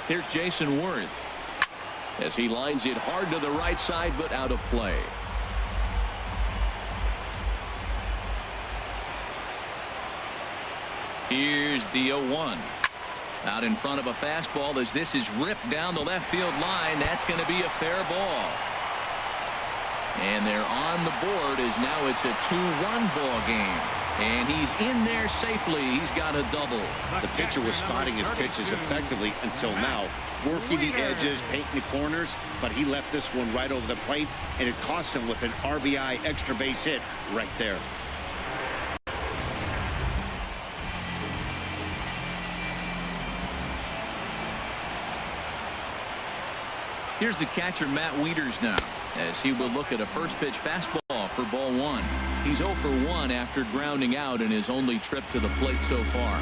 Here's Jason Worth as he lines it hard to the right side, but out of play. Here's the 0-1. Out in front of a fastball as this is ripped down the left field line. That's going to be a fair ball. And they're on the board as now it's a 2-1 ball game. And he's in there safely. He's got a double. The pitcher was spotting his pitches effectively until now, working the edges, painting the corners, but he left this one right over the plate, and it cost him with an RBI extra base hit right there. Here's the catcher, Matt Wieters, now, as he will look at a first pitch fastball for ball 1. He's 0 for 1 after grounding out in his only trip to the plate so far.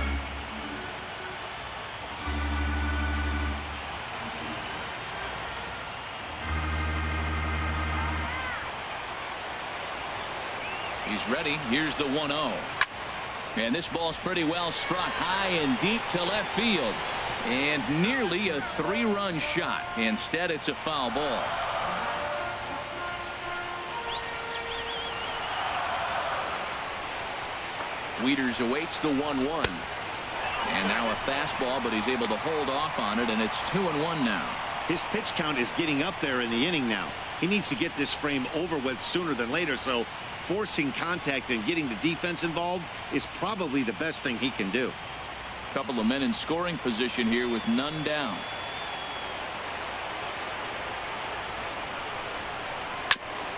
He's ready. Here's the 1-0. And this ball's pretty well struck high and deep to left field. And nearly a 3-run shot. Instead, it's a foul ball. Wieters awaits the 1-1. And now a fastball, but he's able to hold off on it, and it's 2-1 now. His pitch count is getting up there in the inning now. He needs to get this frame over with sooner than later, so forcing contact and getting the defense involved is probably the best thing he can do. Couple of men in scoring position here with none down.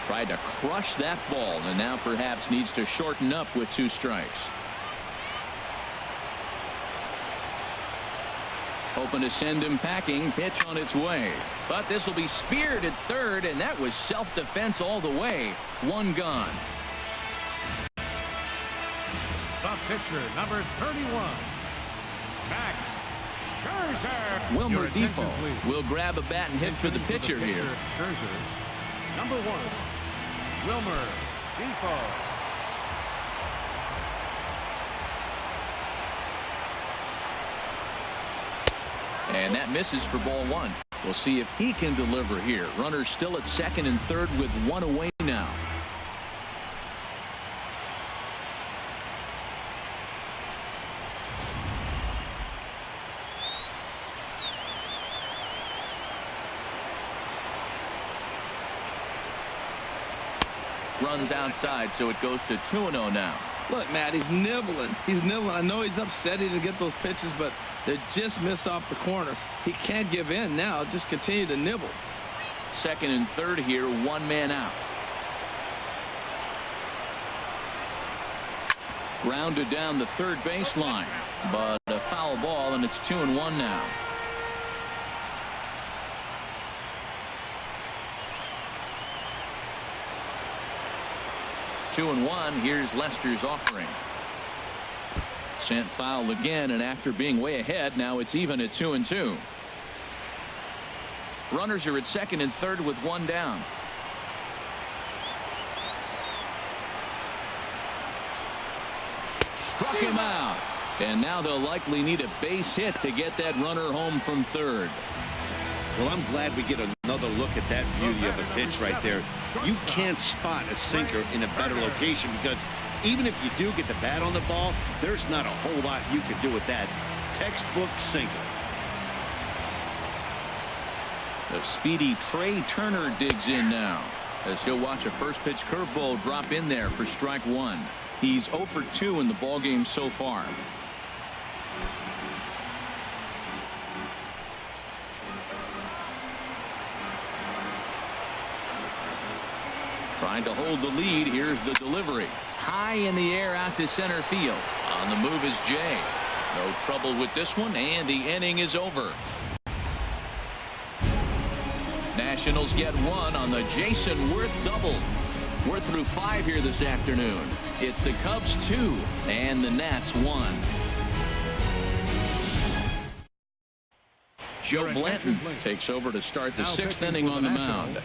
Tried to crush that ball, and now perhaps needs to shorten up with 2 strikes. Hoping to send him packing. Pitch on its way. But this will be speared at third, and that was self-defense all the way. 1 gone. The pitcher, number 31. Max Scherzer. Wilmer Your attention, Defoe please. will grab a bat and hit for the pitcher here. Scherzer, number 1, Wilmer Defoe. And that misses for ball 1. We'll see if he can deliver here. Runners still at second and third with 1 away now. Runs outside, so it goes to 2-0 now. Look, Matt, he's nibbling. He's nibbling. I know he's upset he didn't get those pitches, but they just miss off the corner. He can't give in now. Just continue to nibble. Second and third here, 1 man out. Grounded down the third baseline, but a foul ball, and it's 2-1 now. Two and 1. Here's Lester's offering. Sent foul again, and after being way ahead, now it's even at 2-2. Runners are at second and third with 1 down. Struck him out, and now they'll likely need a base hit to get that runner home from third. Well, I'm glad we get another look at that beauty of a pitch right there. You can't spot a sinker in a better location because even if you do get the bat on the ball, there's not a whole lot you can do with that. Textbook sinker. The speedy Trey Turner digs in now as he'll watch a first pitch curveball drop in there for strike 1. He's 0 for 2 in the ballgame so far. Trying to hold the lead. Here's the delivery. High in the air out to center field. On the move is Jay. No trouble with this one, and the inning is over. Nationals get 1 on the Jason Worth double. We're through 5 here this afternoon. It's the Cubs 2 and the Nats 1. Joe Blanton takes over to start the 6th inning on the mound.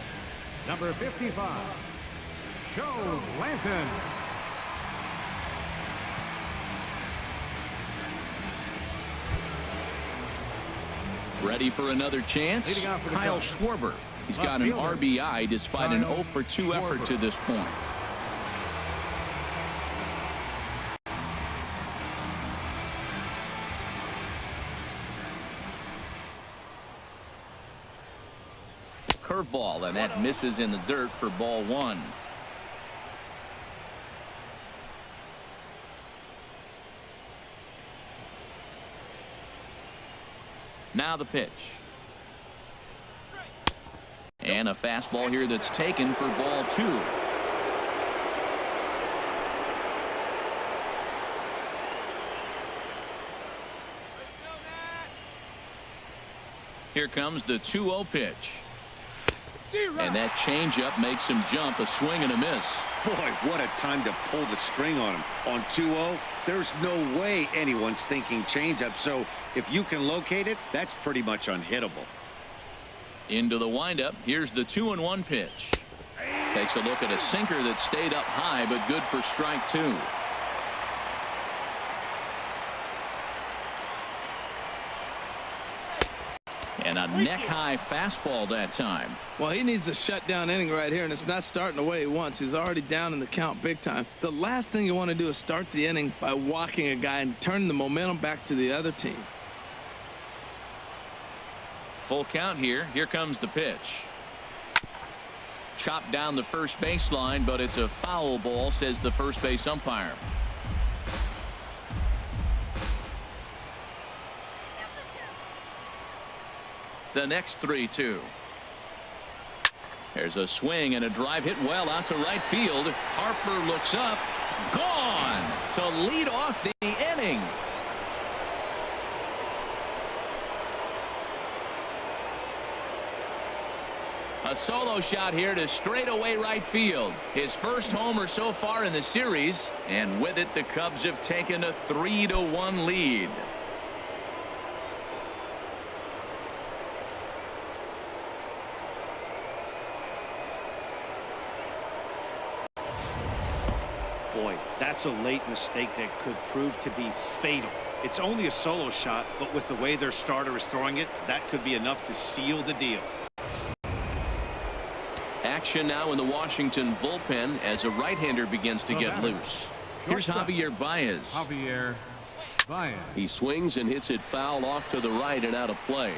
Number 55, Joe Blanton. Ready for another chance? Kyle Schwarber. He's got an RBI despite an 0 for 2 effort to this point. curveball, and that misses in the dirt for ball one. Now the pitch. And a fastball here that's taken for ball two. Here comes the 2-0 pitch. And that changeup makes him jump. A swing and a miss. Boy, what a time to pull the string on him. On 2-0, there's no way anyone's thinking changeup. So if you can locate it, that's pretty much unhittable. Into the windup. Here's the 2-1 pitch. Takes a look at a sinker that stayed up high, but good for strike two. And a neck-high fastball that time. Well, he needs a shutdown inning right here, and it's not starting the way he wants. He's already down in the count big time. The last thing you want to do is start the inning by walking a guy and turning the momentum back to the other team. Full count here. Here comes the pitch. Chopped down the first baseline, but it's a foul ball, says the first base umpire. The next 3-2. There's a swing and a drive hit well out to right field. Harper looks up. Gone to lead off the inning. A solo shot here to straightaway right field. His first homer so far in the series, and with it the Cubs have taken a 3-1 lead. Boy, that's a late mistake that could prove to be fatal. It's only a solo shot, but with the way their starter is throwing it, that could be enough to seal the deal. Action now in the Washington bullpen as a right-hander begins to get loose. Here's Javier Baez. Javier Baez. He swings and hits it foul off to the right and out of play.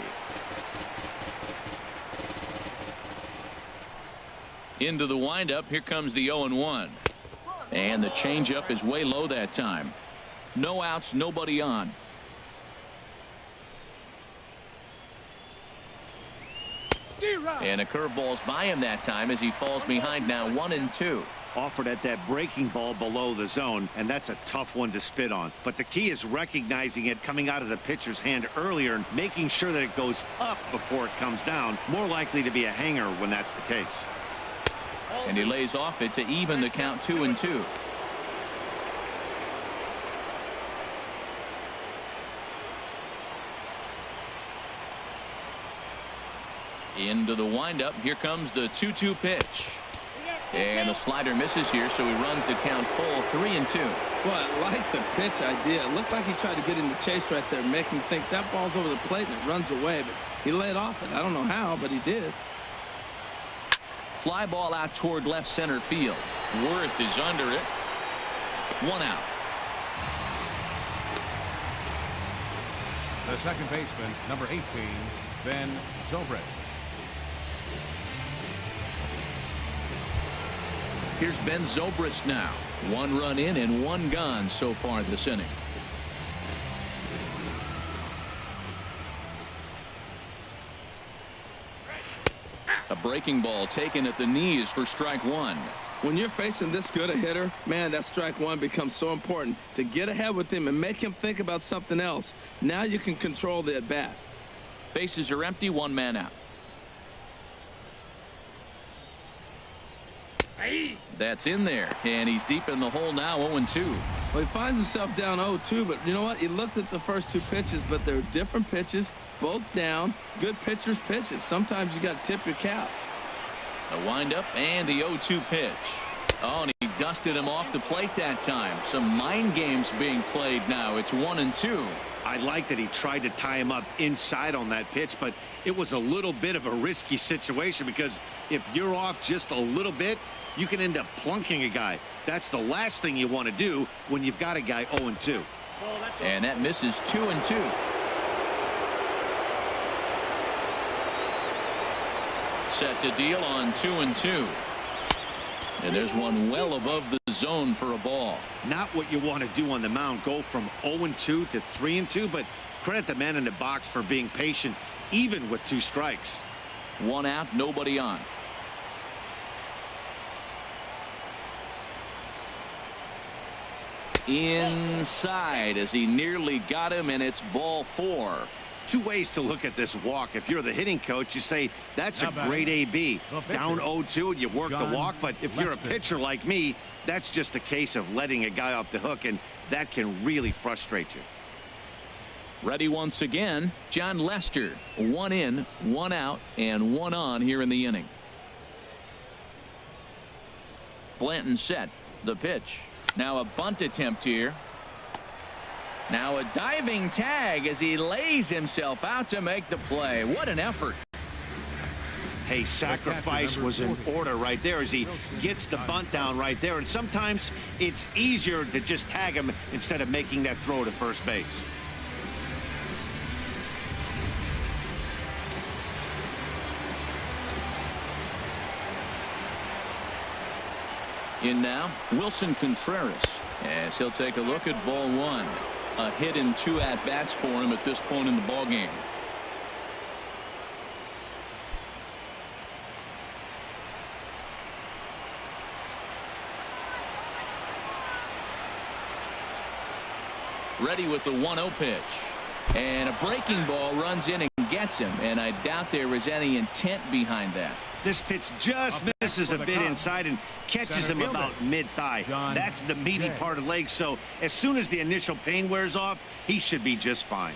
Into the windup. Here comes the 0-1. And the changeup is way low that time. No outs, nobody on. And a curveball's by him that time as he falls behind now 1-2. Offered at that breaking ball below the zone, and that's a tough one to spit on. But the key is recognizing it coming out of the pitcher's hand earlier and making sure that it goes up before it comes down. More likely to be a hanger when that's the case. And he lays off it to even the count 2-2. Into the windup. Here comes the 2-2 pitch. And the slider misses here, so he runs the count full 3-2. Well, I like the pitch idea. It looked like he tried to get into chase right there, make him think that ball's over the plate and it runs away, but he laid off it. I don't know how, but he did. Fly ball out toward left center field. Worth is under it. 1 out. The second baseman, number 18, Ben Zobrist. Here's Ben Zobrist now. 1 run in and 1 gone so far this inning. A breaking ball taken at the knees for strike 1. When you're facing this good a hitter, man, that strike 1 becomes so important to get ahead with him and make him think about something else. Now you can control the at-bat. Bases are empty, 1 man out. That's in there, and he's deep in the hole now, 0-2. Well, he finds himself down 0-2, but you know what? He looked at the first 2 pitches, but they're different pitches, both down. Good pitchers' pitches. Sometimes you got to tip your cap. A windup and the 0-2 pitch. Oh, and he dusted him off the plate that time. Some mind games being played now. It's 1-2. I like that he tried to tie him up inside on that pitch, but it was a little bit of a risky situation because if you're off just a little bit, you can end up plunking a guy. That's the last thing you want to do when you've got a guy 0-2. And that misses 2-2. set to deal on 2-2. And there's one well above the zone for a ball. Not what you want to do on the mound, go from 0-2 to 3-2, but credit the man in the box for being patient, even with 2 strikes. 1 out, nobody on. Inside as he nearly got him, and it's ball 4. 2 ways to look at this walk. If you're the hitting coach, you say that's a great AB. Down 0-2 and you work the walk, but if you're a pitcher like me, that's just a case of letting a guy off the hook, and that can really frustrate you. Ready once again, John Lester. 1 in, 1 out, and 1 on here in the inning. Blanton set. The pitch. Now a bunt attempt here. Now a diving tag as he lays himself out to make the play. What an effort. Hey, sacrifice was in order right there as he gets the bunt down right there. And sometimes it's easier to just tag him instead of making that throw to first base. In now, Wilson Contreras, as he'll take a look at ball 1. A hit in 2 at-bats for him at this point in the ball game. Ready with the 1-0 pitch. And a breaking ball runs in and gets him, and I doubt there is any intent behind that. This pitch just misses a bit inside and catches him about mid-thigh. That's the meaty part of the leg, so as soon as the initial pain wears off, he should be just fine.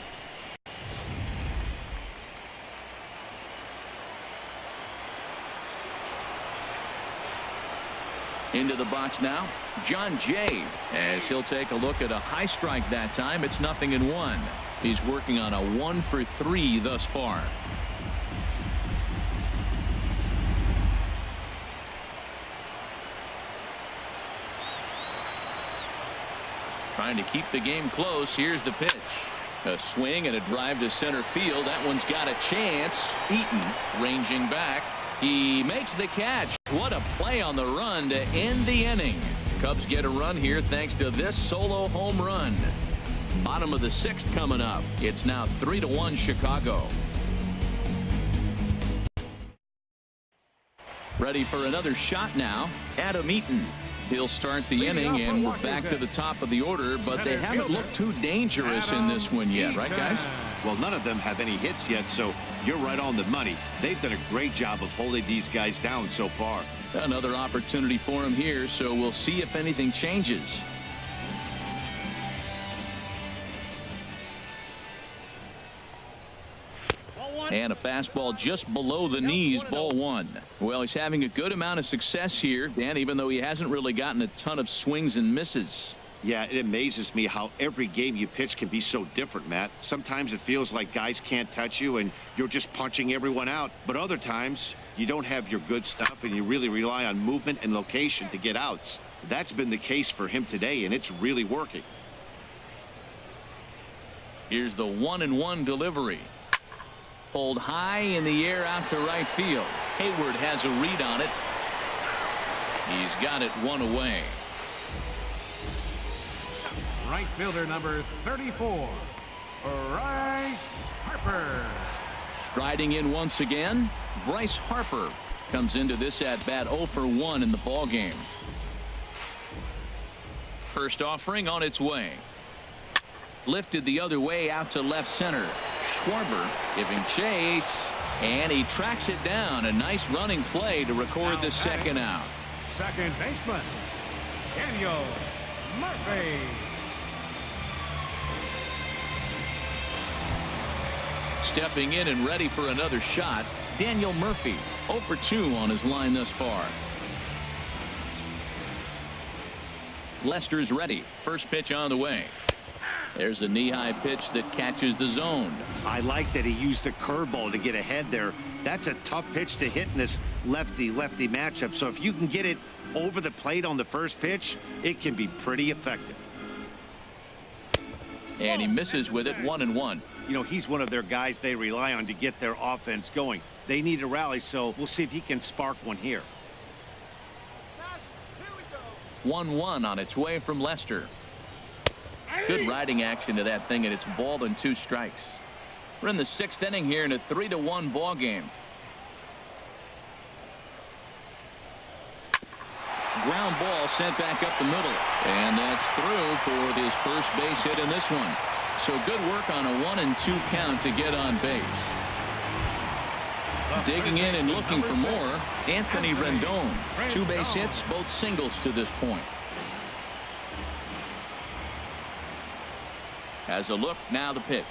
Into the box now, John Jay, as he'll take a look at a high strike that time. It's 0-1. He's working on a 1-for-3 thus far. Trying to keep the game close. Here's the pitch. A swing and a drive to center field. That one's got a chance. Eaton ranging back. He makes the catch. What a play on the run to end the inning. Cubs get a run here thanks to this solo home run. Bottom of the 6th coming up. It's now 3-1 Chicago. Ready for another shot now. Adam Eaton. He'll start the inning, and we're back to the top of the order, but they haven't looked too dangerous in this one yet, right, guys? Well, none of them have any hits yet, so you're right on the money. They've done a great job of holding these guys down so far. Another opportunity for him here, so we'll see if anything changes. And a fastball just below the knees, ball 1. Well, he's having a good amount of success here, Dan, even though he hasn't really gotten a ton of swings and misses. Yeah, it amazes me how every game you pitch can be so different, Matt. Sometimes it feels like guys can't touch you and you're just punching everyone out. But other times you don't have your good stuff and you really rely on movement and location to get outs. That's been the case for him today, and it's really working. Here's the 1-1 delivery. Pulled high in the air out to right field. Hayward has a read on it. He's got it 1 away. Right fielder number 34, Bryce Harper. Striding in once again, Bryce Harper comes into this at-bat 0-for-1 in the ball game. First offering on its way. Lifted the other way out to left center. Schwarber giving chase, and he tracks it down. A nice running play to record the second out. Second baseman, Daniel Murphy. Stepping in and ready for another shot, Daniel Murphy. 0-for-2 on his line thus far. Lester's ready. First pitch on the way. There's a knee-high pitch that catches the zone. I like that he used a curveball to get ahead there. That's a tough pitch to hit in this lefty-lefty matchup. So if you can get it over the plate on the first pitch, it can be pretty effective. And he misses with it. 1-1. You know, he's one of their guys they rely on to get their offense going. They need a rally, so we'll see if he can spark one here. 1-1 on its way from Lester. Good riding action to that thing, and it's ball and 2 strikes. We're in the 6th inning here in a 3-1 ball game. Ground ball sent back up the middle, and that's through for his first base hit in this one. So good work on a 1-2 count to get on base. Digging in and looking for more, Anthony Rendon. 2 base hits, both singles to this point. Has a look, now the pitch.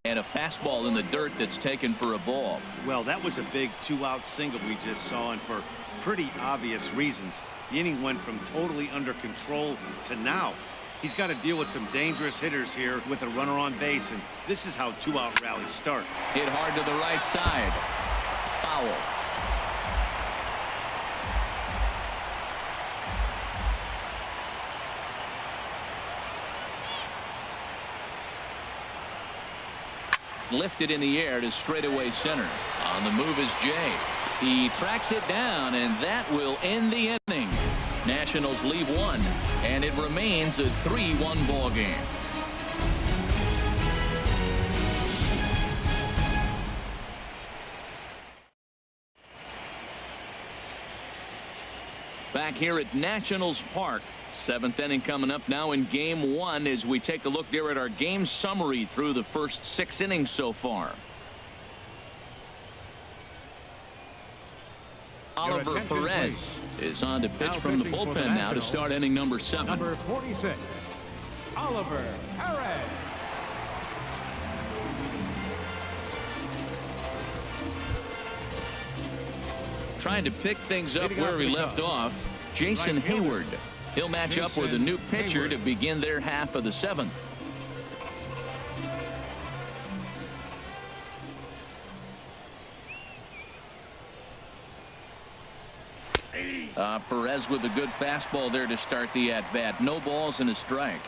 And a fastball in the dirt that's taken for a ball. Well, that was a big 2-out single we just saw, and for pretty obvious reasons. The inning went from totally under control to now. He's got to deal with some dangerous hitters here with a runner on base, and this is how 2-out rallies start. Hit hard to the right side. Foul. Lifted in the air to straightaway center. On the move is Jay. He tracks it down, and that will end the inning. Nationals leave 1, and it remains a 3-1 ball game. Back here at Nationals Park. 7th inning coming up now in game 1 as we take a look there at our game summary through the first 6 innings so far. Oliver Perez is on to pitch from the bullpen now to start inning number 7. Number 46, Oliver Perez. Trying to pick things up where we left off, Jason Hayward. He'll match up with a new pitcher to begin their half of the 7th. Perez with a good fastball there to start the at-bat. No balls and a strike.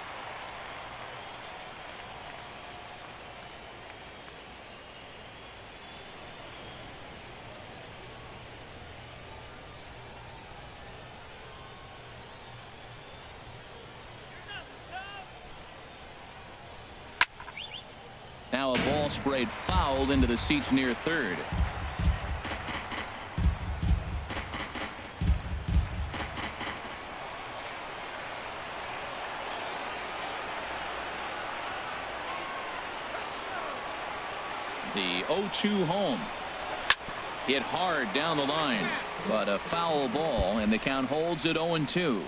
Now a ball sprayed foul into the seats near third. The 0-2 home. Hit hard down the line, but a foul ball, and the count holds at 0-2.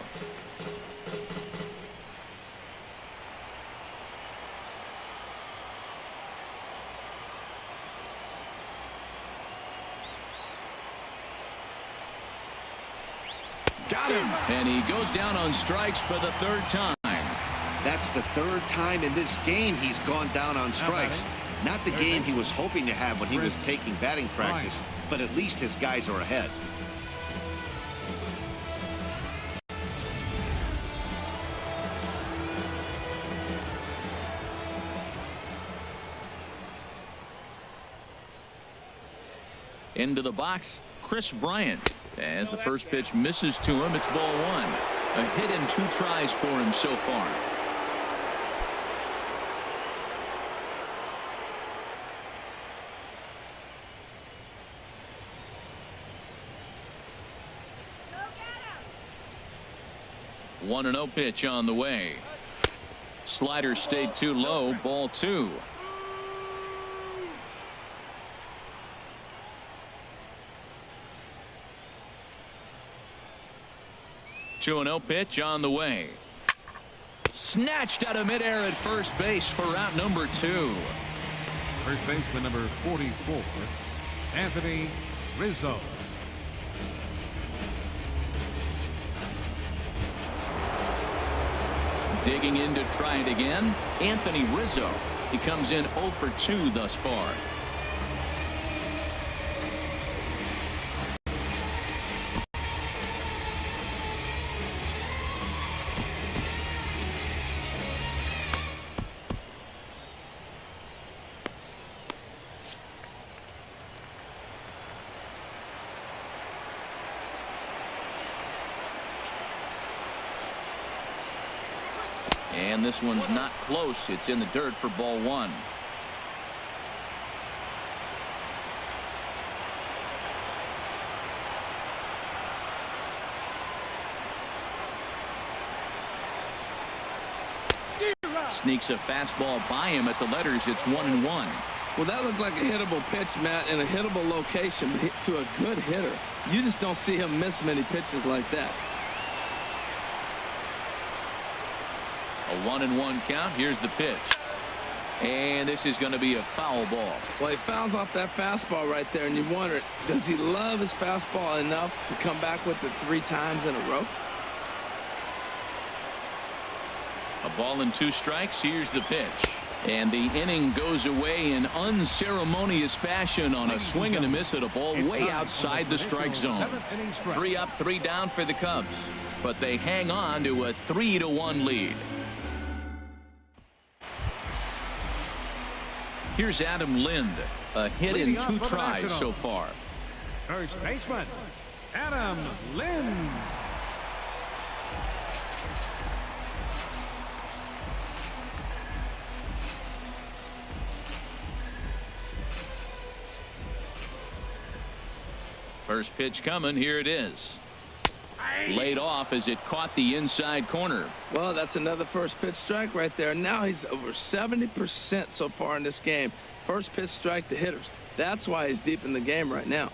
Got him. And he goes down on strikes for the 3rd time. That's the 3rd time in this game he's gone down on strikes. Not the game he was hoping to have when he was taking batting practice, but at least his guys are ahead. Into the box, Chris Bryant. As the first pitch misses to him, it's ball 1. A hit in 2 tries for him so far. Go 1-0 pitch on the way. Slider stayed too low, ball 2. Two 2-0 pitch on the way. Snatched out of midair at first base for route number 2. First baseman number 44, Anthony Rizzo. Digging in to try it again, Anthony Rizzo. He comes in 0 for 2 thus far. And this one's not close. It's in the dirt for ball one. Sneaks a fastball by him at the letters. It's 1-1. Well, that looked like a hittable pitch, Matt, in a hittable location to a good hitter. You just don't see him miss many pitches like that. A 1-1 count. Here's the pitch. And this is going to be a foul ball. Well, he fouls off that fastball right there, and you wonder, does he love his fastball enough to come back with it 3 times in a row? A ball and 2 strikes. Here's the pitch. And the inning goes away in unceremonious fashion on a swing and a miss at a ball way outside the strike zone. 3 up, 3 down for the Cubs. But they hang on to a 3-1 lead. Here's Adam Lind. A hit in 2 tries so far. First baseman, Adam Lind. First pitch coming. Here it is. Laid off as it caught the inside corner. Well, that's another first pitch strike right there. Now he's over 70% so far in this game. First pitch strike to hitters. That's why he's deep in the game right now.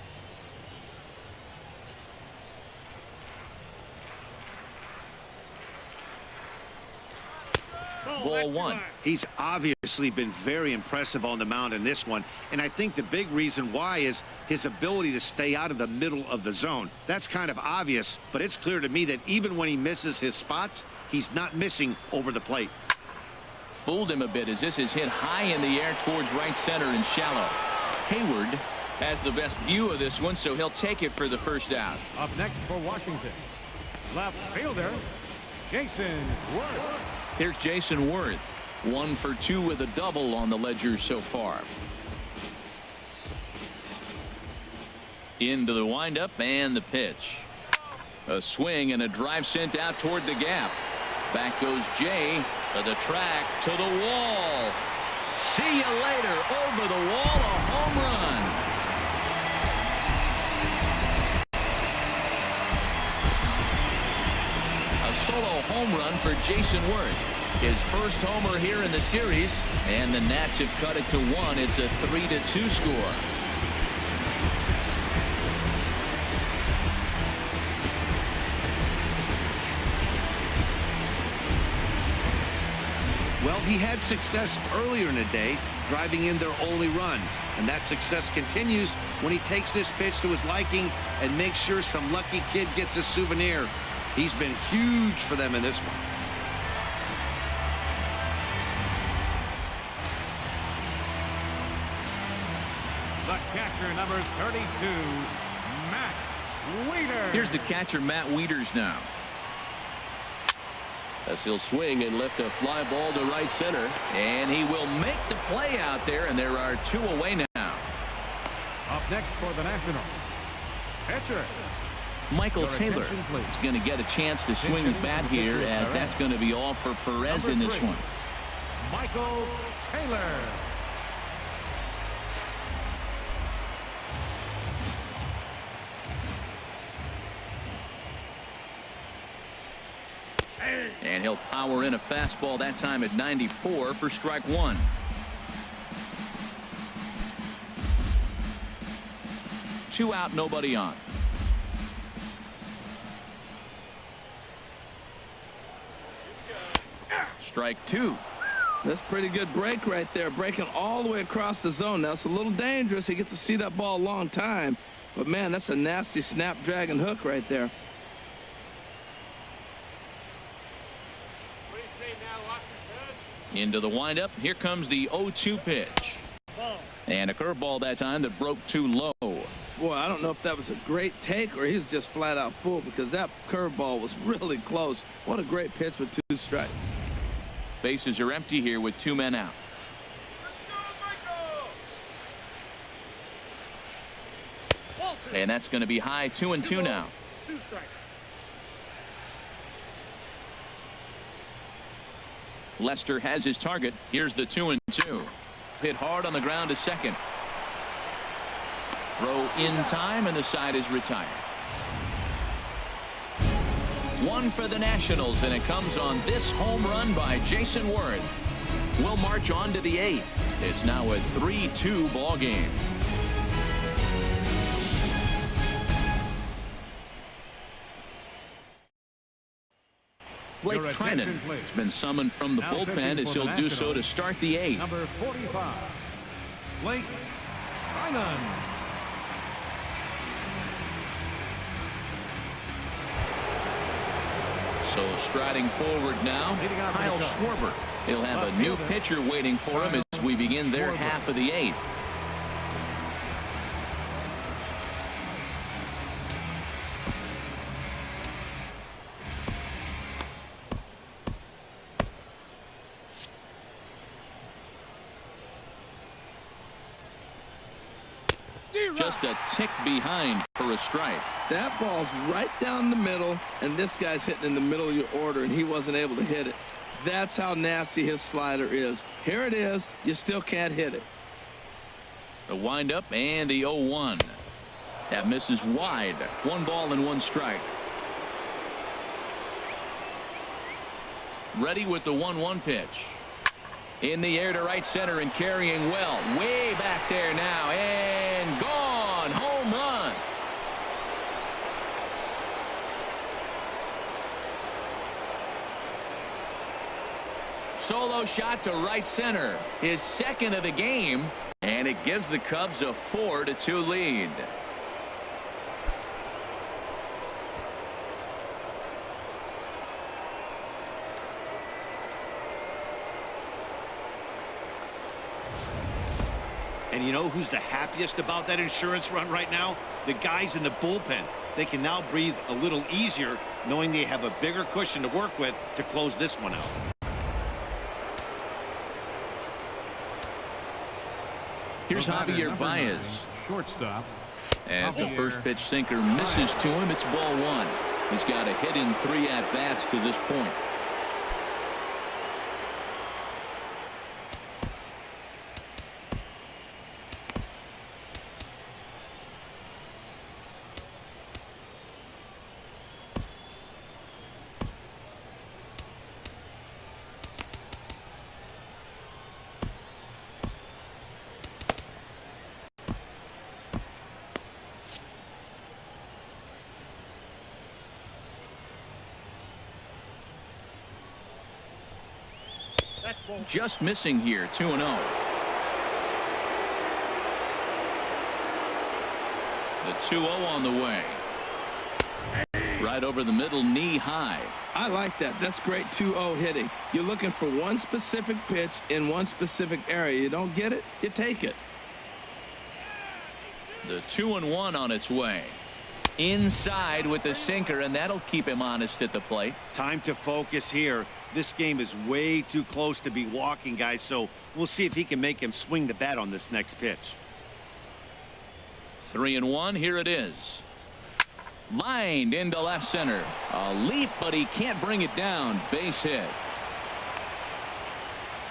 Ball 1. He's obviously been very impressive on the mound in this one, and I think the big reason why is his ability to stay out of the middle of the zone. That's kind of obvious, but it's clear to me that even when he misses his spots, he's not missing over the plate. Fooled him a bit as this is hit high in the air towards right center and shallow. Hayward has the best view of this one, so he'll take it for the first out. Up next for Washington, left fielder Jason Worth. Here's Jason Worth. 1 for 2 with a double on the ledger so far. Into the windup and the pitch. A swing and a drive sent out toward the gap. Back goes Jay to the track, to the wall. See you later. Over the wall, a home run. A solo home run for Jason Worth. His first homer here in the series, and the Nats have cut it to 1. It's a 3-2 score. Well, he had success earlier in the day, driving in their only run. And that success continues when he takes this pitch to his liking and makes sure some lucky kid gets a souvenir. He's been huge for them in this one. The catcher, number 32, Matt Wieters. Here's the catcher, Matt Wieters, now. As he'll swing and lift a fly ball to right center. And he will make the play out there, and there are 2 away now. Up next for the Nationals, pitcher Michael Taylor is going to get a chance to swing the bat here, as that's going to be all for Perez in this one. Michael Taylor. And he'll power in a fastball that time at 94 for strike 1. Two out, nobody on. Strike 2. That's pretty good break right there, breaking all the way across the zone. Now it's a little dangerous. He gets to see that ball a long time, but man, that's a nasty snapdragon hook right there. Into the windup. Here comes the 0-2 pitch. And a curveball that time that broke too low. Boy, I don't know if that was a great take or he's just flat out full, because that curveball was really close. What a great pitch with 2 strikes. Bases are empty here with 2 men out. And that's going to be high, 2-2 now. 2 strikes. Lester has his target. Here's the 2-2. Hit hard on the ground to second. Throw in time, and the side is retired. One for the Nationals, and it comes on this home run by Jason Worth. We'll march on to the 8th. It's now a 3-2 ball game. Blake Trinan has been summoned from the bullpen as he'll do so to start the 8th. Number 45, Blake Trinan. So striding forward now, Kyle Schwarber. He'll have a new pitcher waiting for him as we begin their half of the 8th. Just a tick behind for a strike. That ball's right down the middle, and this guy's hitting in the middle of your order, and he wasn't able to hit it. That's how nasty his slider is. Here it is. You still can't hit it. The windup and the 0-1. That misses wide. 1 ball and 1 strike. Ready with the 1-1 pitch. In the air to right center and carrying well. Way back there now, and gone. Home run. Solo shot to right center. His second of the game, and it gives the Cubs a 4-2 lead. And you know who's the happiest about that insurance run right now? The guys in the bullpen. They can now breathe a little easier knowing they have a bigger cushion to work with to close this one out. Here's Javier Baez. Shortstop. As the first pitch sinker misses to him, it's ball 1. He's got a hit in 3 at-bats to this point. Just missing here, 2-0. The 2-0 on the way. Right over the middle, knee high. I like that. That's great 2-0 hitting. You're looking for one specific pitch in one specific area. You don't get it, you take it. The 2-1 on its way. Inside with the sinker, and that'll keep him honest at the plate. Time to focus here. This game is way too close to be walking, guys, so we'll see if he can make him swing the bat on this next pitch. 3-1, here it is. Lined into left center. A leap, but he can't bring it down. Base hit.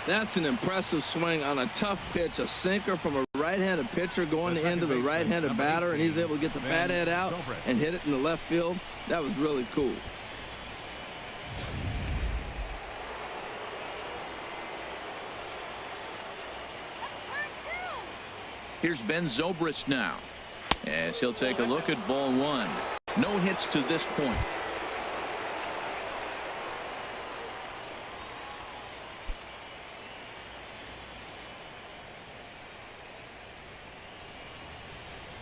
That's an impressive swing on a tough pitch. A sinker from a right-handed pitcher going into the right-handed batter, and he's able to get the bat head out and hit it in the left field. That was really cool. Here's Ben Zobrist now, as he'll take a look at ball 1. No hits to this point.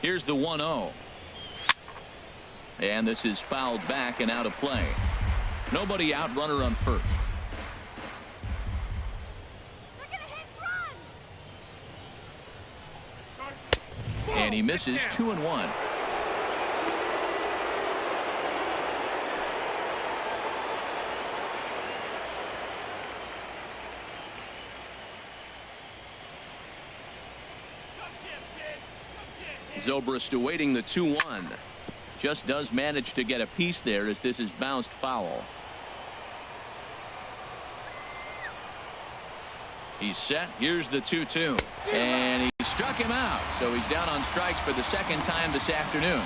Here's the 1-0. And this is fouled back and out of play. Nobody out, runner on first. And he misses 2-1. Zobrist awaiting the 2-1. Just does manage to get a piece there as this is bounced foul. He's set. Here's the 2-2. And he struck him out. So he's down on strikes for the second time this afternoon.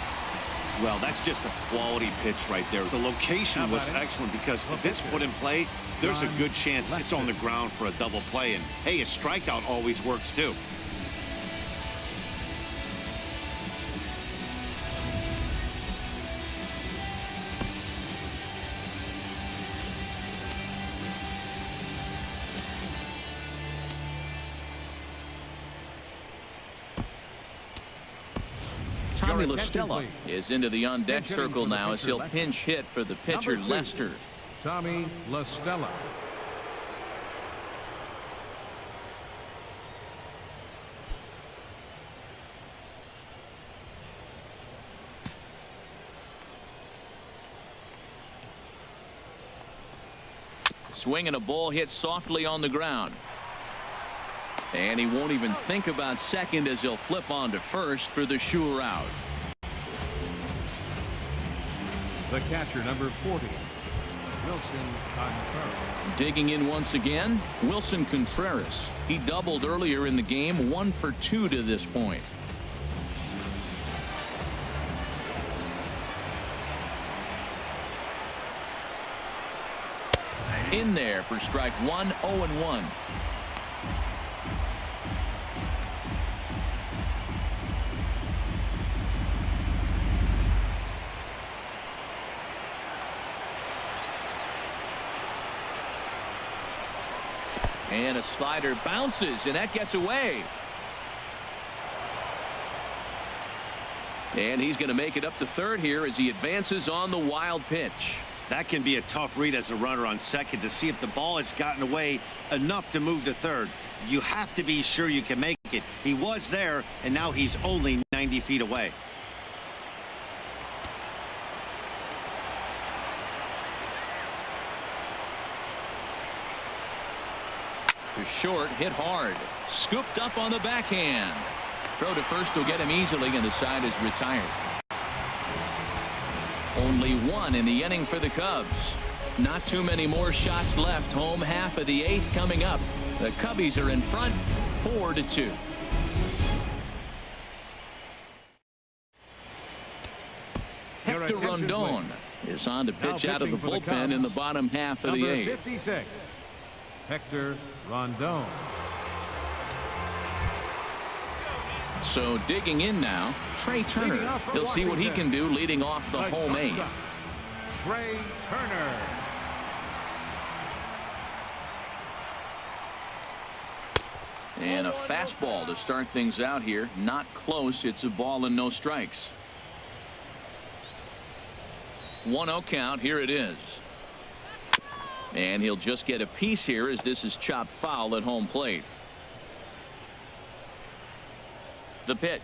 Well, that's just a quality pitch right there. The location was excellent because if it's put in play, there's a good chance it's on the ground for a double play. And, hey, a strikeout always works, too. Tommy LaStella is into the on-deck circle now as he'll pinch hit for the pitcher, Lester. Tommy LaStella. Swing and a ball hit softly on the ground. And he won't even think about second as he'll flip on to first for the sure out. The catcher, number 40, Wilson Contreras. Digging in once again, Wilson Contreras. He doubled earlier in the game, 1 for 2 to this point. In there for strike 1, 0-1. And a slider bounces, and that gets away. And he's going to make it up to third here as he advances on the wild pitch. That can be a tough read as a runner on second to see if the ball has gotten away enough to move to third. You have to be sure you can make it. He was there, and now he's only 90 feet away. To short, hit hard. Scooped up on the backhand. Throw to first will get him easily, and the side is retired. Only 1 in the inning for the Cubs. Not too many more shots left. Home half of the 8th coming up. The Cubbies are in front, 4-2. Hector Rondon is on to pitch out of the bullpen in the bottom half of the 8th. 56, Hector Rondon. So digging in now, Trey Turner. He'll see what he can do leading off the home 8. Trey Turner. And a fastball to start things out here. Not close. It's a ball and no strikes. 1-0 count. Here it is. And he'll just get a piece here as this is chopped foul at home plate. The pitch.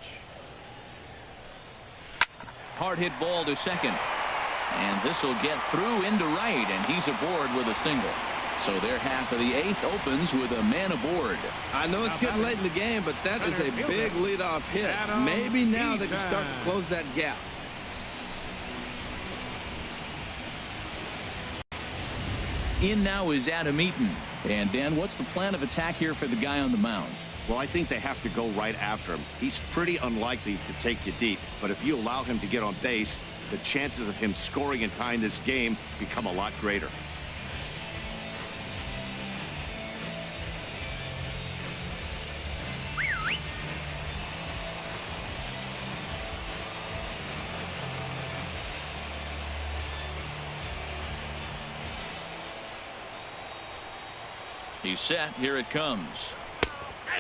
Hard hit ball to second. And this will get through into right, and he's aboard with a single. So their half of the 8th opens with a man aboard. I know it's getting late in the game, but that is a big leadoff hit. Maybe now they can start to close that gap. In now is Adam Eaton. And Dan, what's the plan of attack here for the guy on the mound? Well, I think they have to go right after him. He's pretty unlikely to take you deep, but if you allow him to get on base, the chances of him scoring and tying this game become a lot greater. He's set. Here it comes.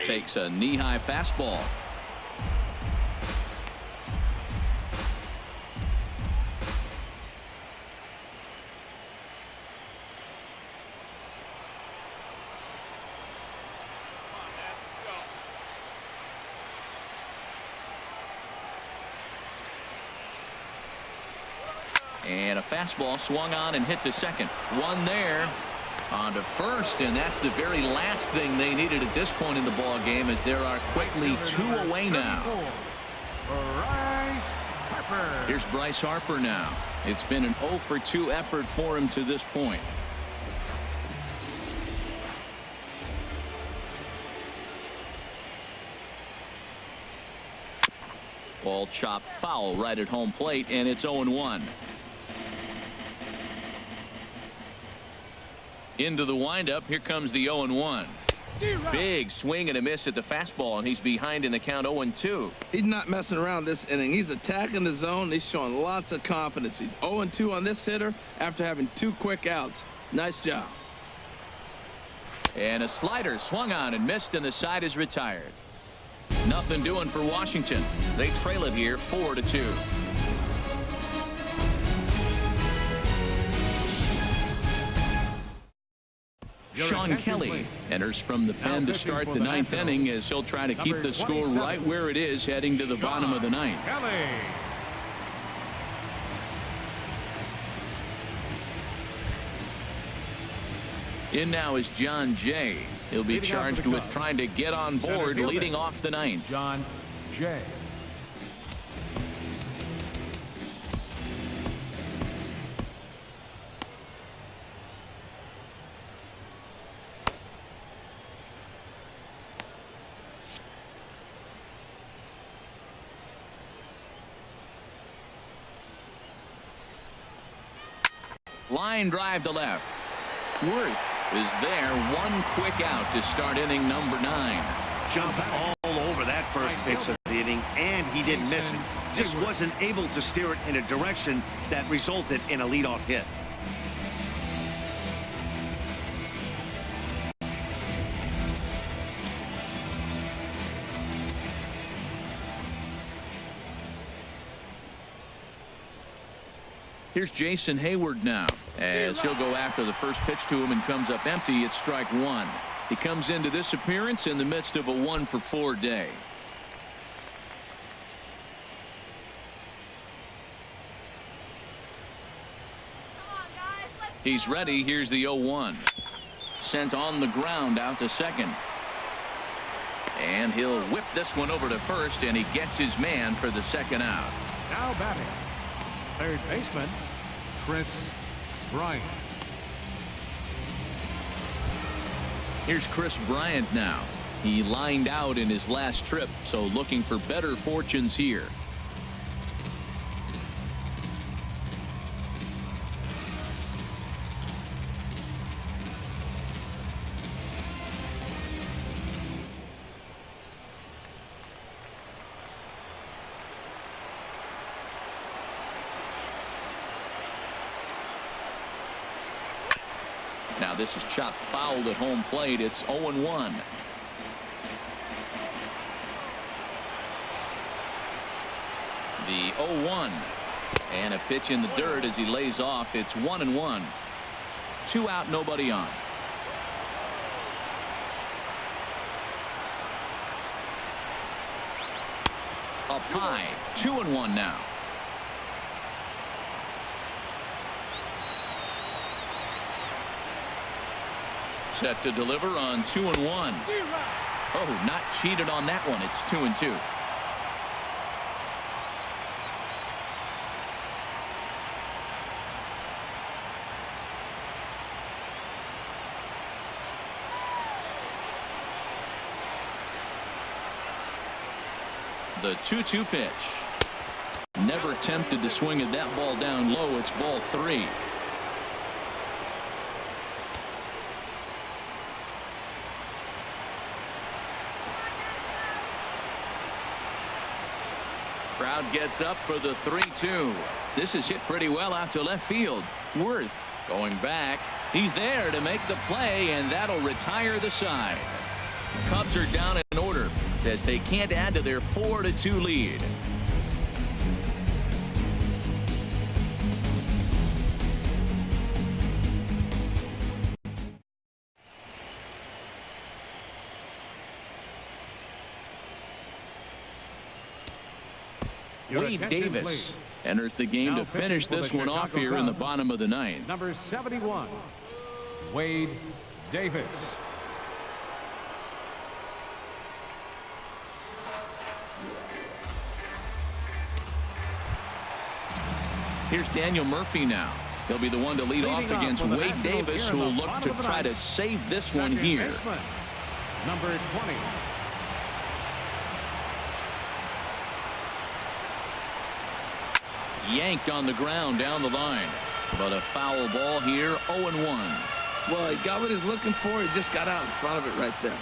Takes a knee-high fastball. And a fastball swung on and hit to second. One there. On to first, and that's the very last thing they needed at this point in the ball game, as there are quickly 2 away now. Here's Bryce Harper now. It's been an 0 for 2 effort for him to this point. Ball chopped foul right at home plate, and it's 0-1. Into the windup. Here comes the 0-1. Big swing and a miss at the fastball, and he's behind in the count 0-2. He's not messing around this inning. He's attacking the zone. He's showing lots of confidence. He's 0-2 on this hitter after having 2 quick outs. Nice job. And a slider swung on and missed, and the side is retired. Nothing doing for Washington. They trail it here 4-2. Sean Kelly enters from the pen to start the 9th inning as he'll try to keep the score right where it is heading to the bottom of the 9th. Kelly. In now is John Jay. He'll be charged with trying to get on board leading off the 9th. John Jay. Line drive to left. Worth is there. One quick out to start inning number 9. Jumped all over that first pitch of the inning, and he didn't miss it. Just wasn't able to steer it in a direction that resulted in a leadoff hit. Here's Jason Hayward now as he'll go after the first pitch to him and comes up empty. It's strike 1. He comes into this appearance in the midst of a 1-for-4 day. He's ready. Here's the 0-1. Sent on the ground out to second. And he'll whip this one over to first, and he gets his man for the second out. Now batting, third baseman, Chris Bryant. Here's Chris Bryant now. He lined out in his last trip, so looking for better fortunes here. Now this is chopped foul at home plate. It's 0-1. The 0-1 and a pitch in the dirt as he lays off. It's 1-1. 2 out, nobody on. Up high, 2-1 now. Set to deliver on 2-1. Oh, not cheated on that one. It's 2-2. The 2-2 pitch. Never tempted to swing at that ball down low. It's ball 3. Crowd gets up for the 3-2. This is hit pretty well out to left field. Worth going back. He's there to make the play, and that'll retire the side. Cubs are down in order as they can't add to their 4-2 lead. Wade Davis enters the game to finish this one off here in the bottom of the 9th. Number 71, Wade Davis. Here's Daniel Murphy now. He'll be the one to lead off against Wade Davis, who will look to try to save this one here. Number 20. Yanked on the ground down the line. But a foul ball here, 0-1. Well, he got what he's looking for. He just got out in front of it right there.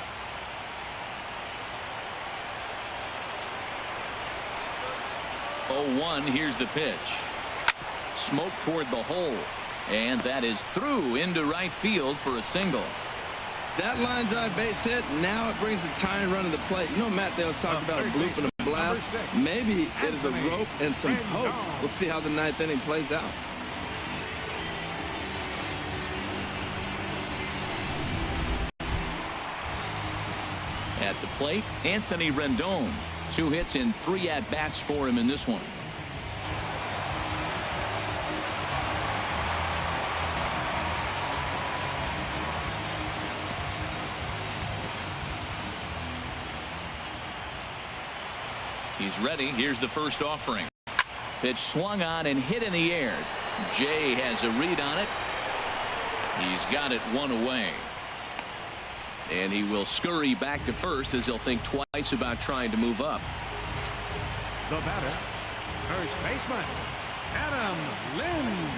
Oh, 1. Here's the pitch. Smoke toward the hole. And that is through into right field for a single. That line drive base hit, now it brings the tying run to the plate. You know, Matt Dale's talking about a bloop and a blast. Maybe it is a rope and some hope. We'll see how the ninth inning plays out. At the plate, Anthony Rendon. 2 hits and 3 at-bats for him in this one. He's ready. Here's the first offering. Pitch swung on and hit in the air. Jay has a read on it. He's got it 1 away. And he will scurry back to first as he'll think twice about trying to move up. The batter, first baseman, Adam Lind.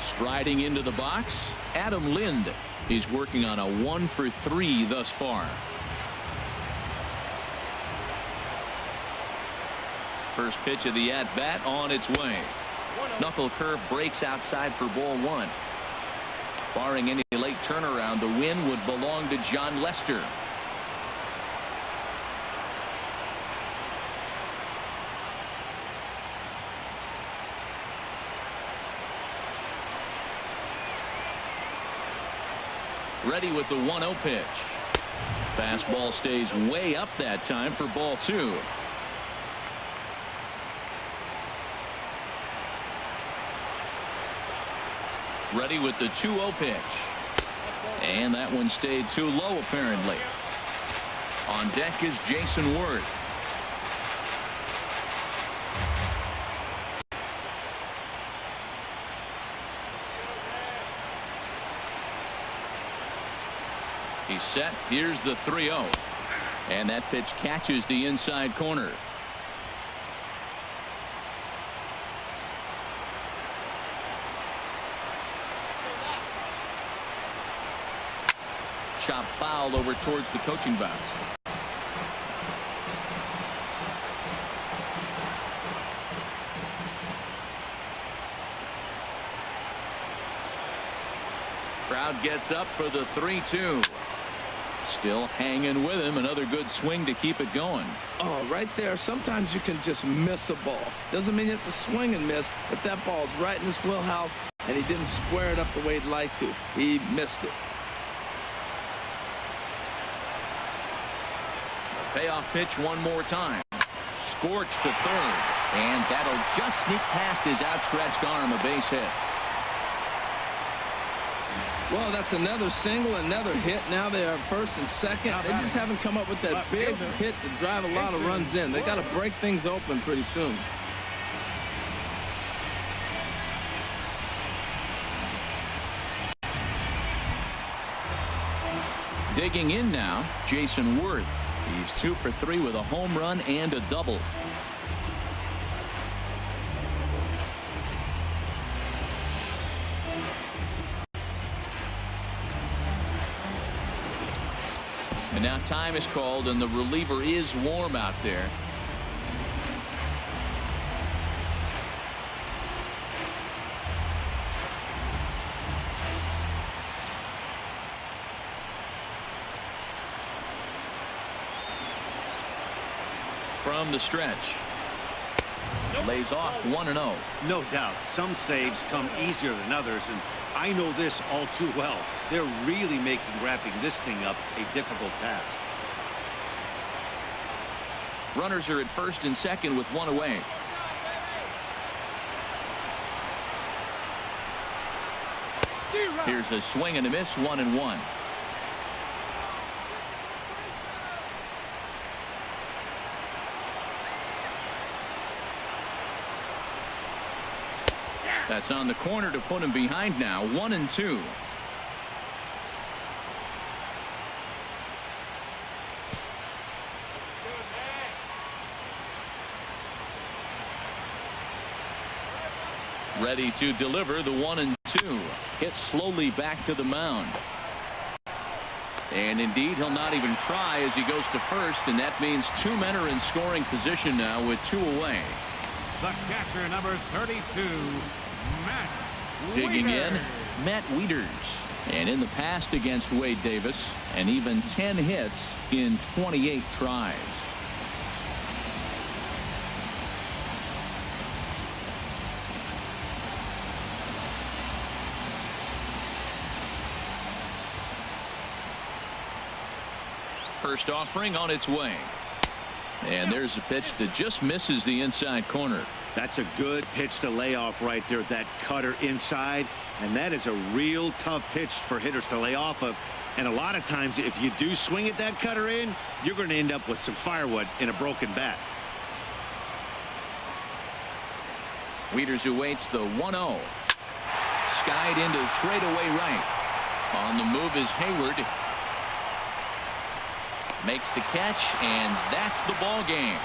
Striding into the box, Adam Lind. He's working on a 1-for-3 thus far. First pitch of the at-bat on its way. Knuckle curve breaks outside for ball 1. Barring any late turnaround, the win would belong to John Lester. Ready with the 1-0 pitch. Fastball stays way up that time for ball 2. Ready with the 2-0 pitch. And that one stayed too low apparently. On deck is Jason Worth. He's set. Here's the 3-0. And that pitch catches the inside corner. Chop foul over towards the coaching box. Crowd gets up for the 3-2. Still hanging with him. Another good swing to keep it going. Oh, right there. Sometimes you can just miss a ball. Doesn't mean you have to swing and miss. But that ball's right in his wheelhouse, and he didn't square it up the way he'd like to. He missed it. Payoff pitch one more time. Scorched to third. And that'll just sneak past his outstretched arm, a base hit. Well, that's another single, another hit. Now they are first and second. They just haven't come up with that big hit to drive a lot of runs in. They got to break things open pretty soon. Digging in now, Jason Worth. He's 2 for 3 with a home run and a double. And now time is called, and the reliever is warm out there. From the stretch. Lays off 1-0. No doubt. Some saves come easier than others, and I know this all too well. They're really making wrapping this thing up a difficult task. Runners are at first and second with 1 away. Here's a swing and a miss, 1-1. That's on the corner to put him behind now, 1-2. Ready to deliver the 1-2. Hit slowly back to the mound. And indeed, he'll not even try as he goes to first, and that means 2 men are in scoring position now with 2 away. The catcher, number 32, Matt Digging in, Wieters. Matt Wieters. And in the past against Wade Davis, and even 10 hits in 28 tries. First offering on its way. And there's a pitch that just misses the inside corner. That's a good pitch to lay off right there, that cutter inside. And that is a real tough pitch for hitters to lay off of. And a lot of times, if you do swing at that cutter in, you're going to end up with some firewood in a broken bat. Wieters awaits the 1-0. Skied into straightaway right. On the move is Hayward. Makes the catch, and that's the ball game.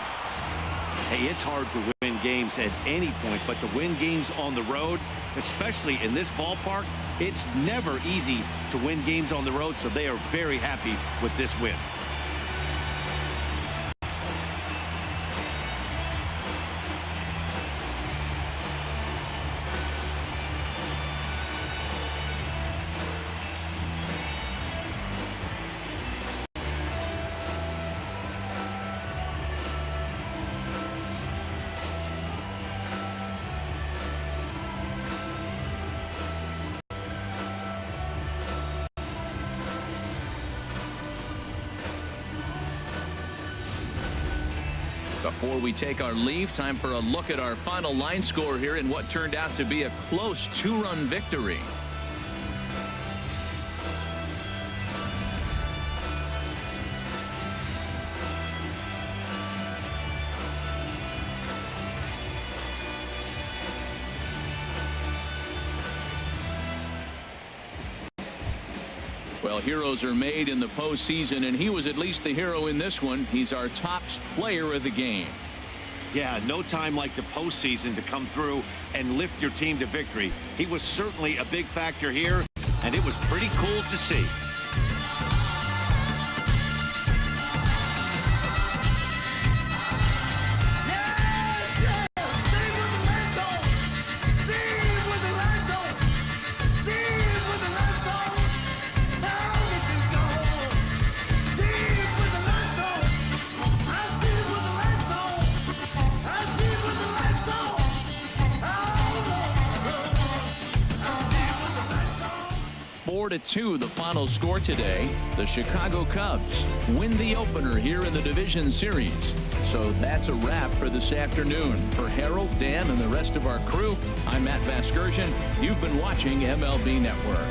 Hey, it's hard to win games at any point, but to win games on the road, especially in this ballpark, it's never easy to win games on the road, so they are very happy with this win. Before we take our leave, time for a look at our final line score here in what turned out to be a close 2-run victory. Well, heroes are made in the postseason, and he was at least the hero in this one. He's our top player of the game. Yeah, no time like the postseason to come through and lift your team to victory. He was certainly a big factor here, and it was pretty cool to see. Two, the final score today. The Chicago Cubs win the opener here in the division series. So that's a wrap for this afternoon. For Harold, Dan, and the rest of our crew, I'm Matt Vasgersian. You've been watching MLB Network.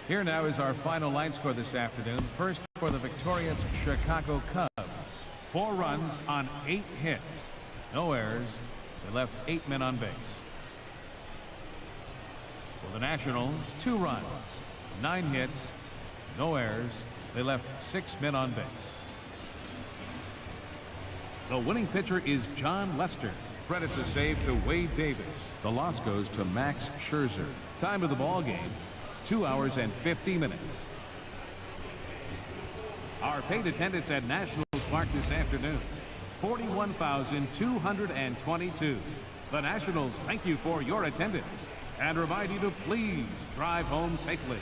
Here now is our final line score this afternoon. First for the victorious Chicago Cubs. 4 runs on 8 hits. No errors. They left 8 men on base. For the Nationals, 2 runs, 9 hits. No errors. They left 6 men on base. The winning pitcher is John Lester. Credit the save to Wade Davis. The loss goes to Max Scherzer. Time of the ball game, 2 hours and 50 minutes. Our paid attendance at Nationals Park this afternoon, 41,222. The Nationals thank you for your attendance and remind you to please drive home safely.